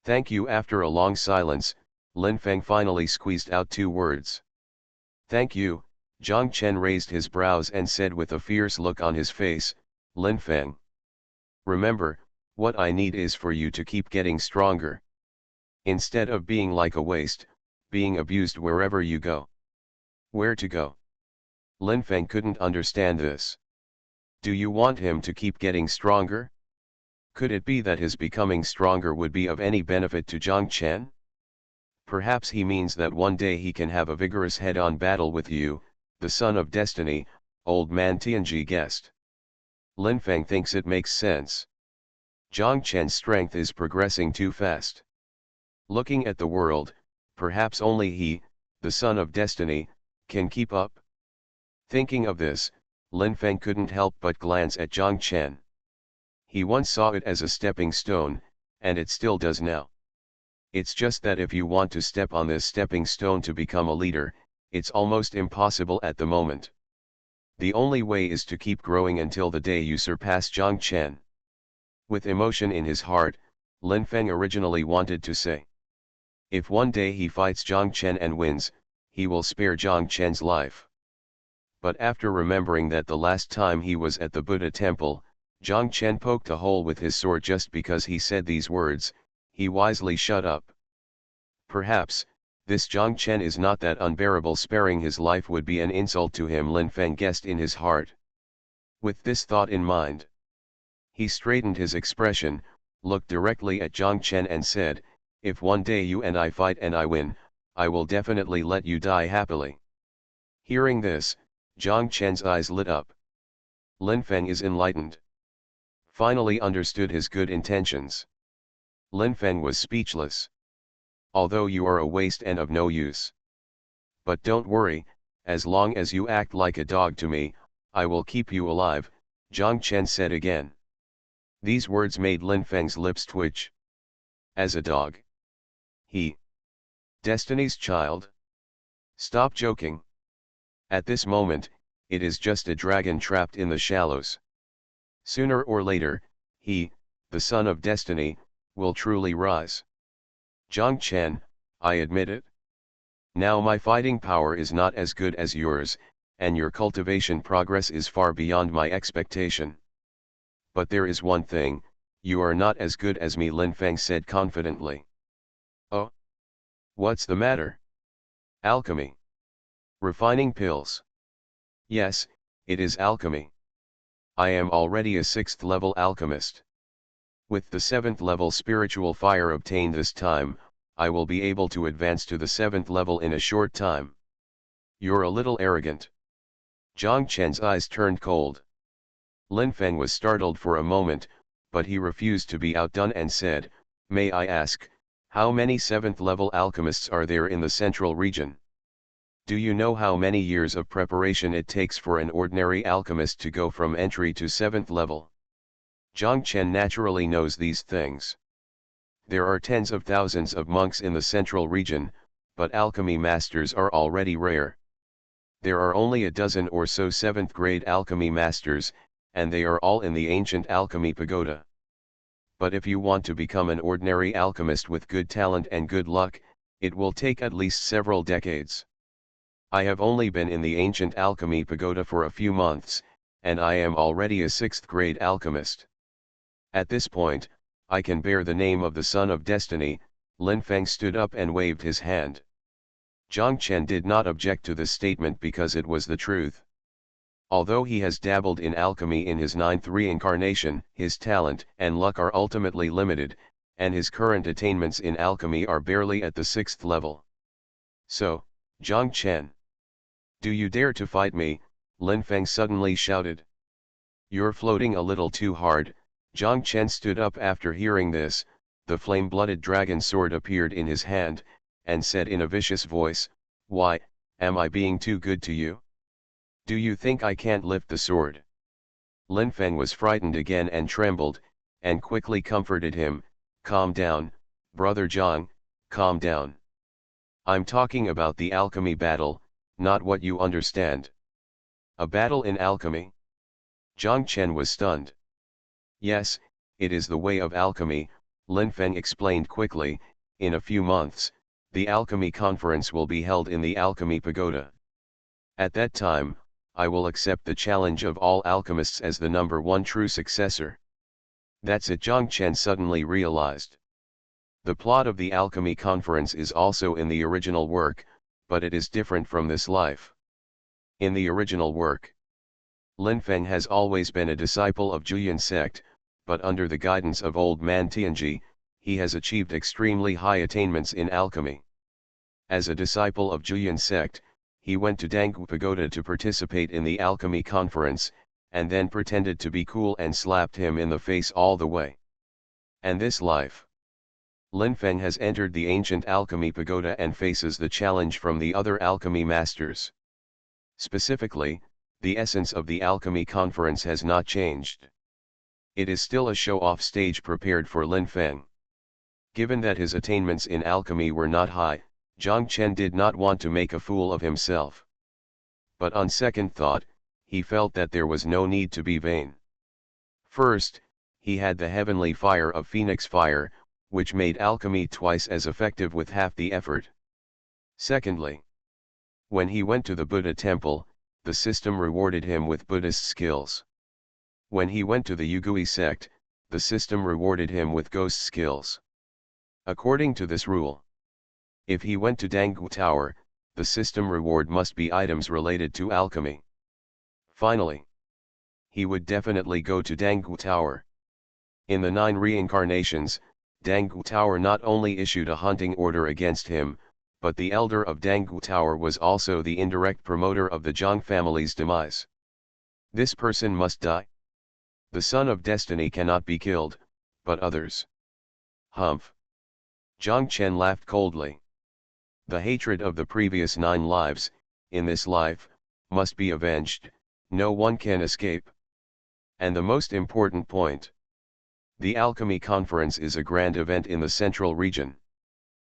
Thank you. After a long silence, Lin Feng finally squeezed out two words. Thank you. Zhang Chen raised his brows and said with a fierce look on his face, Lin Feng. Remember, what I need is for you to keep getting stronger. Instead of being like a waste, being abused wherever you go. Where to go? Lin Feng couldn't understand this. Do you want him to keep getting stronger? Could it be that his becoming stronger would be of any benefit to Zhang Chen? Perhaps he means that one day he can have a vigorous head-on battle with you, the son of destiny, old man Tianji guessed. Lin Feng thinks it makes sense. Zhang Chen's strength is progressing too fast. Looking at the world, perhaps only he, the son of destiny, can keep up. Thinking of this, Lin Feng couldn't help but glance at Zhang Chen. He once saw it as a stepping stone, and it still does now. It's just that if you want to step on this stepping stone to become a leader, it's almost impossible at the moment. The only way is to keep growing until the day you surpass Zhang Chen. With emotion in his heart, Lin Feng originally wanted to say, if one day he fights Zhang Chen and wins, he will spare Zhang Chen's life. But after remembering that the last time he was at the Buddha temple, Zhang Chen poked a hole with his sword just because he said these words, he wisely shut up. Perhaps, this Zhang Chen is not that unbearable. Sparing his life would be an insult to him, Lin Feng guessed in his heart. With this thought in mind, he straightened his expression, looked directly at Zhang Chen and said, if one day you and I fight and I win, I will definitely let you die happily. Hearing this, Zhang Chen's eyes lit up. Lin Feng is enlightened. Finally understood his good intentions. Lin Feng was speechless. Although you are a waste and of no use. But don't worry, as long as you act like a dog to me, I will keep you alive, Zhang Chen said again. These words made Lin Feng's lips twitch. As a dog. He. Destiny's child? Stop joking. At this moment, it is just a dragon trapped in the shallows. Sooner or later, he, the son of destiny, will truly rise. Zhang Chen, I admit it. Now my fighting power is not as good as yours, and your cultivation progress is far beyond my expectation. But there is one thing, you are not as good as me, Lin Feng said confidently. Oh? What's the matter? Alchemy. Refining pills. Yes, it is alchemy. I am already a 6th level alchemist. With the 7th level spiritual fire obtained this time, I will be able to advance to the 7th level in a short time. You're a little arrogant. Zhang Chen's eyes turned cold. Lin Feng was startled for a moment, but he refused to be outdone and said, may I ask, how many 7th level alchemists are there in the central region? Do you know how many years of preparation it takes for an ordinary alchemist to go from entry to 7th level? Zhang Chen naturally knows these things. There are tens of thousands of monks in the central region, but alchemy masters are already rare. There are only a dozen or so 7th grade alchemy masters, and they are all in the ancient alchemy pagoda. But if you want to become an ordinary alchemist with good talent and good luck, it will take at least several decades. I have only been in the ancient alchemy pagoda for a few months, and I am already a 6th grade alchemist. At this point, I can bear the name of the son of destiny. Lin Feng stood up and waved his hand. Zhang Chen did not object to this statement because it was the truth. Although he has dabbled in alchemy in his 9th reincarnation, his talent and luck are ultimately limited, and his current attainments in alchemy are barely at the 6th level. So, Zhang Chen, do you dare to fight me? Lin Feng suddenly shouted. You're floating a little too hard. Zhang Chen stood up after hearing this. The flame-blooded dragon sword appeared in his hand, and said in a vicious voice, why, am I being too good to you? Do you think I can't lift the sword? Lin Feng was frightened again and trembled, and quickly comforted him, calm down, brother Zhang, calm down. I'm talking about the alchemy battle, not what you understand. A battle in alchemy? Zhang Chen was stunned. Yes, it is the way of alchemy, Lin Feng explained quickly, in a few months, the alchemy conference will be held in the alchemy pagoda. At that time, I will accept the challenge of all alchemists as the #1 true successor. That's it, Zhang Chen suddenly realized. The plot of the alchemy conference is also in the original work, but it is different from this life. In the original work, Lin Feng has always been a disciple of Juyan sect, but under the guidance of old man Tianji, he has achieved extremely high attainments in alchemy. As a disciple of Juyan sect, he went to Danggu Pagoda to participate in the alchemy conference, and then pretended to be cool and slapped him in the face all the way. And this life, Lin Feng has entered the ancient alchemy pagoda and faces the challenge from the other alchemy masters. Specifically, the essence of the alchemy conference has not changed. It is still a show-off stage prepared for Lin Feng. Given that his attainments in alchemy were not high, Zhang Chen did not want to make a fool of himself. But on second thought, he felt that there was no need to be vain. First, he had the heavenly fire of Phoenix Fire, which made alchemy twice as effective with half the effort. Secondly, when he went to the Buddha temple, the system rewarded him with Buddhist skills. When he went to the Yugui sect, the system rewarded him with ghost skills. According to this rule, if he went to Danggu Tower, the system reward must be items related to alchemy. Finally, he would definitely go to Danggu Tower. In the 9 reincarnations, Danggu Tower not only issued a hunting order against him, but the elder of Danggu Tower was also the indirect promoter of the Zhang family's demise. This person must die. The son of destiny cannot be killed, but others. Humph. Zhang Chen laughed coldly. The hatred of the previous 9 lives, in this life, must be avenged, no one can escape. And the most important point. The Alchemy Conference is a grand event in the Central Region.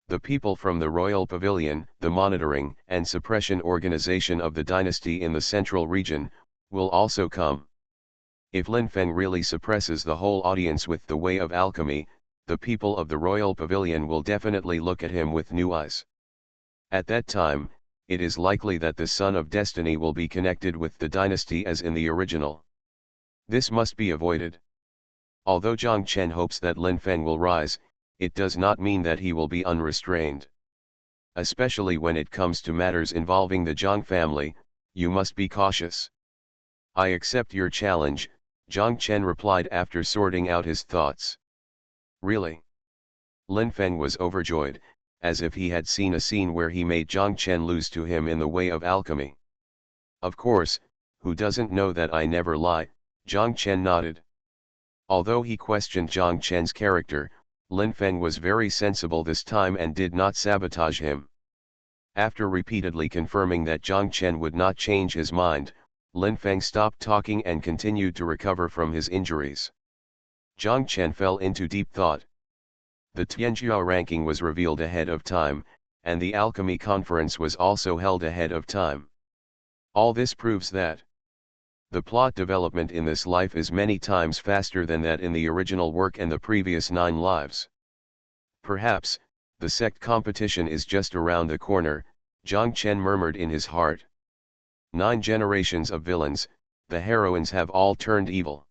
The people from the Royal Pavilion, the Monitoring and Suppression Organization of the Dynasty in the Central Region, will also come. If Lin Feng really suppresses the whole audience with the way of alchemy, the people of the Royal Pavilion will definitely look at him with new eyes. At that time, it is likely that the Son of Destiny will be connected with the dynasty as in the original. This must be avoided. Although Zhang Chen hopes that Lin Feng will rise, it does not mean that he will be unrestrained. Especially when it comes to matters involving the Zhang family, you must be cautious. I accept your challenge, Zhang Chen replied after sorting out his thoughts. Really? Lin Feng was overjoyed, as if he had seen a scene where he made Zhang Chen lose to him in the way of alchemy. Of course, who doesn't know that I never lie, Zhang Chen nodded. Although he questioned Zhang Chen's character, Lin Feng was very sensible this time and did not sabotage him. After repeatedly confirming that Zhang Chen would not change his mind, Lin Feng stopped talking and continued to recover from his injuries. Zhang Chen fell into deep thought. The Tianjiao ranking was revealed ahead of time, and the alchemy conference was also held ahead of time. All this proves that the plot development in this life is many times faster than that in the original work and the previous 9 lives. Perhaps, the sect competition is just around the corner, Zhang Chen murmured in his heart. 9 generations of villains, the heroines have all turned evil.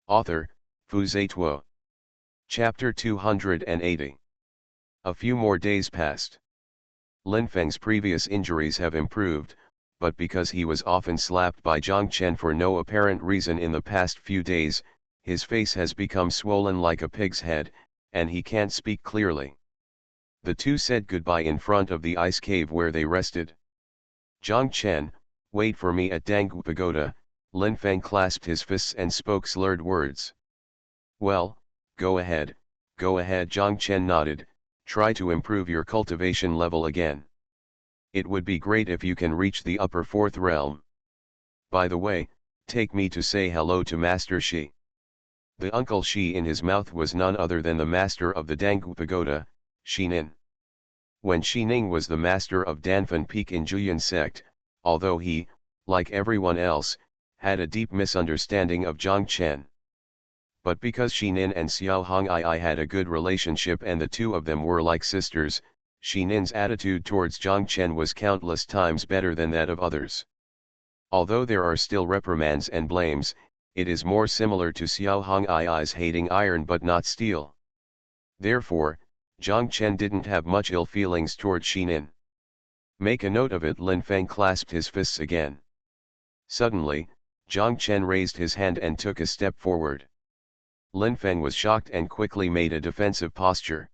Author, Fu Zituo. Chapter 280. A few more days passed. Lin Feng's previous injuries have improved, but because he was often slapped by Zhang Chen for no apparent reason in the past few days, his face has become swollen like a pig's head, and he can't speak clearly. The two said goodbye in front of the ice cave where they rested. Zhang Chen, wait for me at Danggu Pagoda, Lin Feng clasped his fists and spoke slurred words. Well, go ahead, Zhang Chen nodded, try to improve your cultivation level again. It would be great if you can reach the upper 4th realm. By the way, take me to say hello to Master Shi. The Uncle Shi in his mouth was none other than the master of the Danggu Pagoda, Shi Nin. When Shi Ning was the master of Danfan Peak in Juyan sect, although he, like everyone else, had a deep misunderstanding of Zhang Chen. But because Shinin and Xiaohongyi had a good relationship and the two of them were like sisters, Shinin's attitude towards Zhang Chen was countless times better than that of others. Although there are still reprimands and blames, it is more similar to Xiaohongyi's hating iron but not steel. Therefore, Zhang Chen didn't have much ill feelings toward Shinin. Make a note of it. Lin Feng clasped his fists again. Suddenly, Zhang Chen raised his hand and took a step forward. Lin Feng was shocked and quickly made a defensive posture.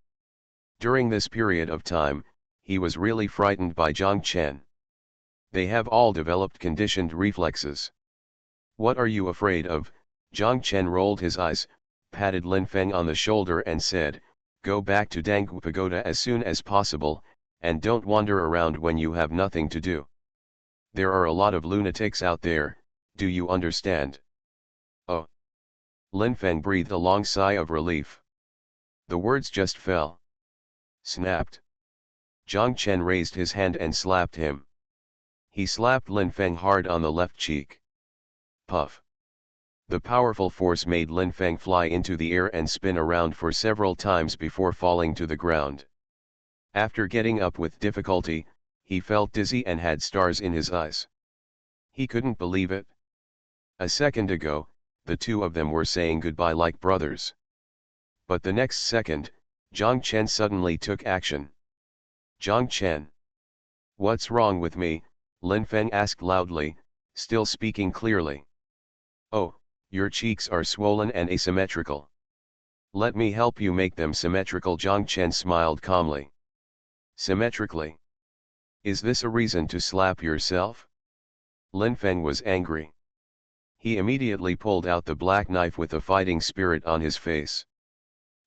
During this period of time, he was really frightened by Zhang Chen. They have all developed conditioned reflexes. What are you afraid of? Zhang Chen rolled his eyes, patted Lin Feng on the shoulder and said, "Go back to Danggu Pagoda as soon as possible, and don't wander around when you have nothing to do. There are a lot of lunatics out there, do you understand?" "Oh." Lin Feng breathed a long sigh of relief. The words just fell. Snapped. Zhang Chen raised his hand and slapped him. He slapped Lin Feng hard on the left cheek. Puff. The powerful force made Lin Feng fly into the air and spin around for several times before falling to the ground. After getting up with difficulty, he felt dizzy and had stars in his eyes. He couldn't believe it. A second ago, the two of them were saying goodbye like brothers. But the next second, Zhang Chen suddenly took action. "Zhang Chen. What's wrong with me?" Lin Feng asked loudly, still speaking clearly. "Oh, your cheeks are swollen and asymmetrical. Let me help you make them symmetrical." Zhang Chen smiled calmly. "Symmetrically? Is this a reason to slap yourself?" Lin Feng was angry. He immediately pulled out the black knife with a fighting spirit on his face.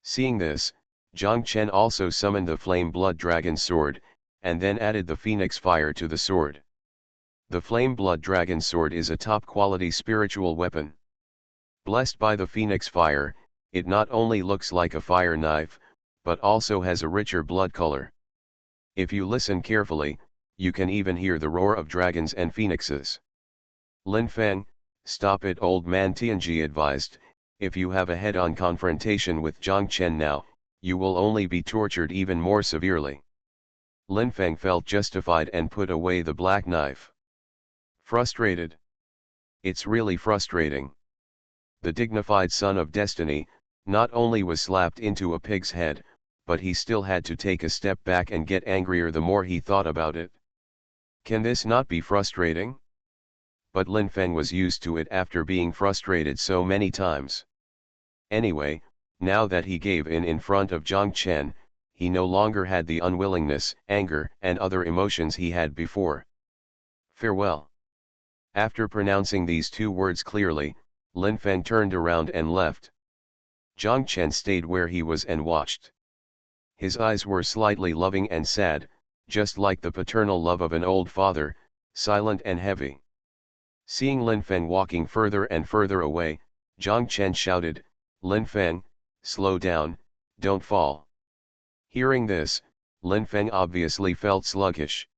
Seeing this, Zhang Chen also summoned the Flame Blood Dragon sword, and then added the Phoenix Fire to the sword. The Flame Blood Dragon sword is a top-quality spiritual weapon. Blessed by the Phoenix Fire, it not only looks like a fire knife, but also has a richer blood color. If you listen carefully, you can even hear the roar of dragons and phoenixes. "Lin Feng, stop it," old man Tianji advised. "If you have a head-on confrontation with Zhang Chen now, you will only be tortured even more severely." Lin Feng felt justified and put away the black knife. Frustrated. It's really frustrating. The dignified son of destiny, not only was slapped into a pig's head, but he still had to take a step back and get angrier the more he thought about it. Can this not be frustrating? But Lin Feng was used to it after being frustrated so many times. Anyway, now that he gave in front of Zhang Chen, he no longer had the unwillingness, anger, and other emotions he had before. Farewell. After pronouncing these two words clearly, Lin Feng turned around and left. Zhang Chen stayed where he was and watched. His eyes were slightly loving and sad, just like the paternal love of an old father, silent and heavy. Seeing Lin Feng walking further and further away, Zhang Chen shouted, "Lin Feng, slow down, don't fall." Hearing this, Lin Feng obviously felt sluggish.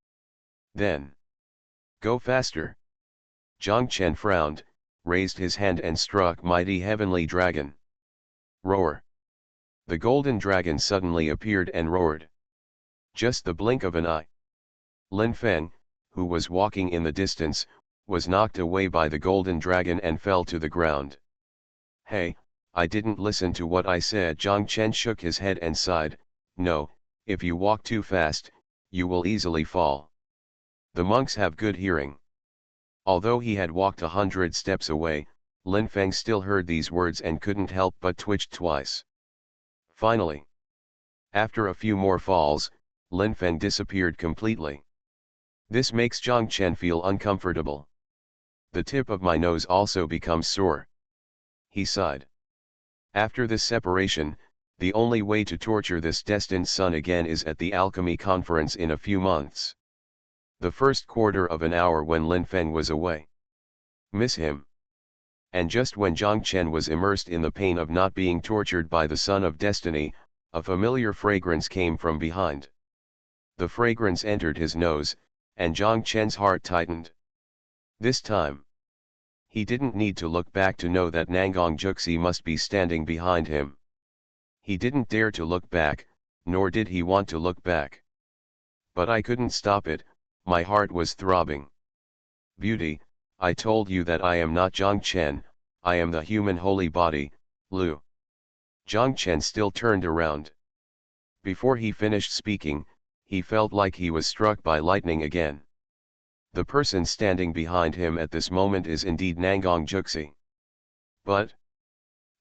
Then, "Go faster." Zhang Chen frowned, raised his hand and struck mighty heavenly dragon. Roar. The golden dragon suddenly appeared and roared. Just the blink of an eye. Lin Feng, who was walking in the distance, was knocked away by the golden dragon and fell to the ground. "Hey, I didn't listen to what I said." Zhang Chen shook his head and sighed, "No, if you walk too fast, you will easily fall." The monks have good hearing. Although he had walked 100 steps away, Lin Feng still heard these words and couldn't help but twitch twice. Finally, after a few more falls, Lin Feng disappeared completely. This makes Zhang Chen feel uncomfortable. "The tip of my nose also becomes sore." He sighed. After this separation, the only way to torture this destined son again is at the alchemy conference in a few months. The first quarter of an hour when Lin Feng was away. Miss him. And just when Zhang Chen was immersed in the pain of not being tortured by the son of destiny, a familiar fragrance came from behind. The fragrance entered his nose, and Zhang Chen's heart tightened. This time, He didn't need to look back to know that Nangong Juxi must be standing behind him. He didn't dare to look back, nor did he want to look back. But I couldn't stop it, my heart was throbbing. Beauty, I told you that I am not Zhang Chen, I am the human holy body, Lu. Zhang Chen still turned around. Before he finished speaking, he felt like he was struck by lightning again. The person standing behind him at this moment is indeed Nangong Juxi. But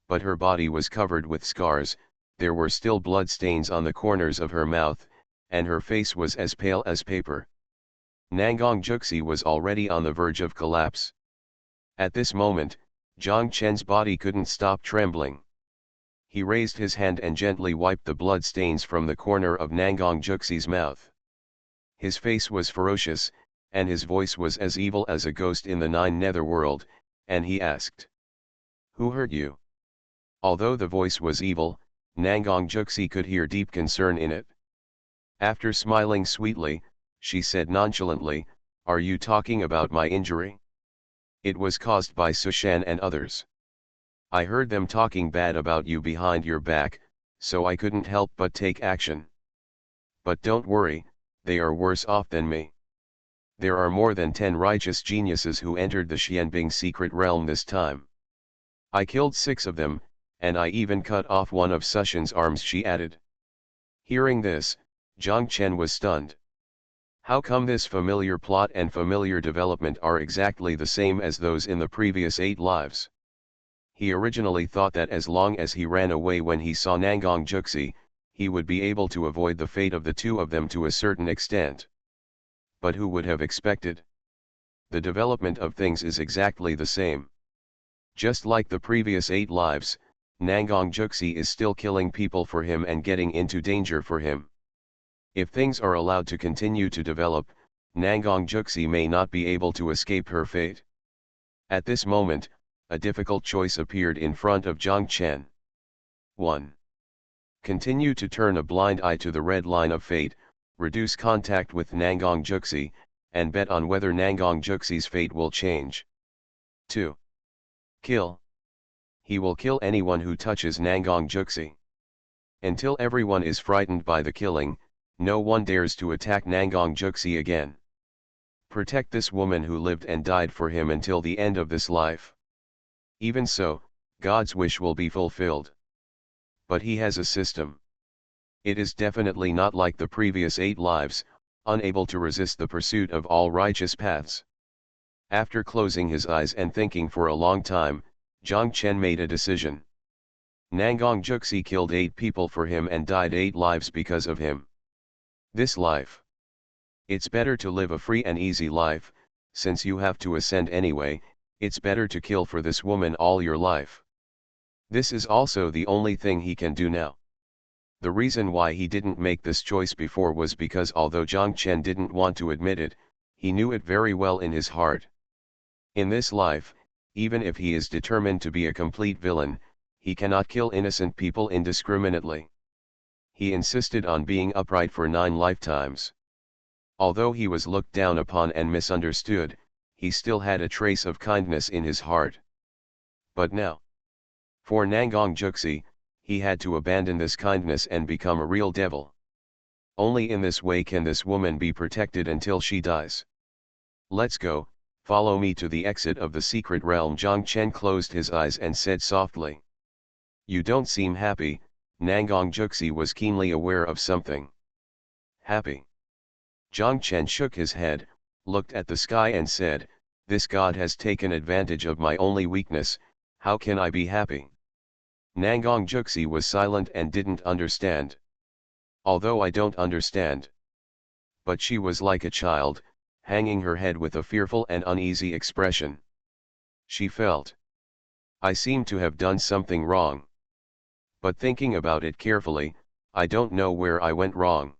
her body was covered with scars, there were still blood stains on the corners of her mouth, and her face was as pale as paper. Nangong Juxi was already on the verge of collapse. At this moment, Zhang Chen's body couldn't stop trembling. He raised his hand and gently wiped the blood stains from the corner of Nangong Juxi's mouth. His face was ferocious, and his voice was as evil as a ghost in the Nine Netherworld, and he asked, "Who hurt you?" Although the voice was evil, Nangong Juxi could hear deep concern in it. After smiling sweetly, she said nonchalantly, "Are you talking about my injury? It was caused by Sushan and others. I heard them talking bad about you behind your back, so I couldn't help but take action. But don't worry, they are worse off than me. There are more than 10 righteous geniuses who entered the Xianbing secret realm this time. I killed 6 of them, and I even cut off one of Sushan's arms," she added. Hearing this, Zhang Chen was stunned. How come this familiar plot and familiar development are exactly the same as those in the previous 8 lives? He originally thought that as long as he ran away when he saw Nangong Juxi, he would be able to avoid the fate of the 2 of them to a certain extent. But who would have expected? The development of things is exactly the same. Just like the previous 8 lives, Nangong Juxi is still killing people for him and getting into danger for him. If things are allowed to continue to develop, Nangong Juxi may not be able to escape her fate. At this moment, a difficult choice appeared in front of Zhang Chen. 1. Continue to turn a blind eye to the red line of fate, reduce contact with Nangong Juxi, and bet on whether Nangong Juxi's fate will change. 2. Kill. He will kill anyone who touches Nangong Juxi. Until everyone is frightened by the killing, no one dares to attack Nangong Juxi again. Protect this woman who lived and died for him until the end of this life. Even so, God's wish will be fulfilled. But he has a system. It is definitely not like the previous 8 lives, unable to resist the pursuit of all righteous paths. After closing his eyes and thinking for a long time, Zhang Chen made a decision. Nangong Juxi killed 8 people for him and died 8 lives because of him. This life. It's better to live a free and easy life, since you have to ascend anyway, it's better to kill for this woman all your life. This is also the only thing he can do now. The reason why he didn't make this choice before was because although Zhang Chen didn't want to admit it, he knew it very well in his heart. In this life, even if he is determined to be a complete villain, he cannot kill innocent people indiscriminately. He insisted on being upright for 9 lifetimes. Although he was looked down upon and misunderstood, he still had a trace of kindness in his heart. But now, for Nangong Juxi, he had to abandon this kindness and become a real devil. Only in this way can this woman be protected until she dies. Let's go, follow me to the exit of the secret realm. Zhang Chen closed his eyes and said softly. You don't seem happy. Nangong Juxi was keenly aware of something. Happy? Zhang Chen shook his head, looked at the sky and said, this god has taken advantage of my only weakness, how can I be happy? Nangong Juxi was silent and didn't understand. Although I don't understand. But she was like a child, hanging her head with a fearful and uneasy expression. She felt. I seem to have done something wrong. But thinking about it carefully, I don't know where I went wrong.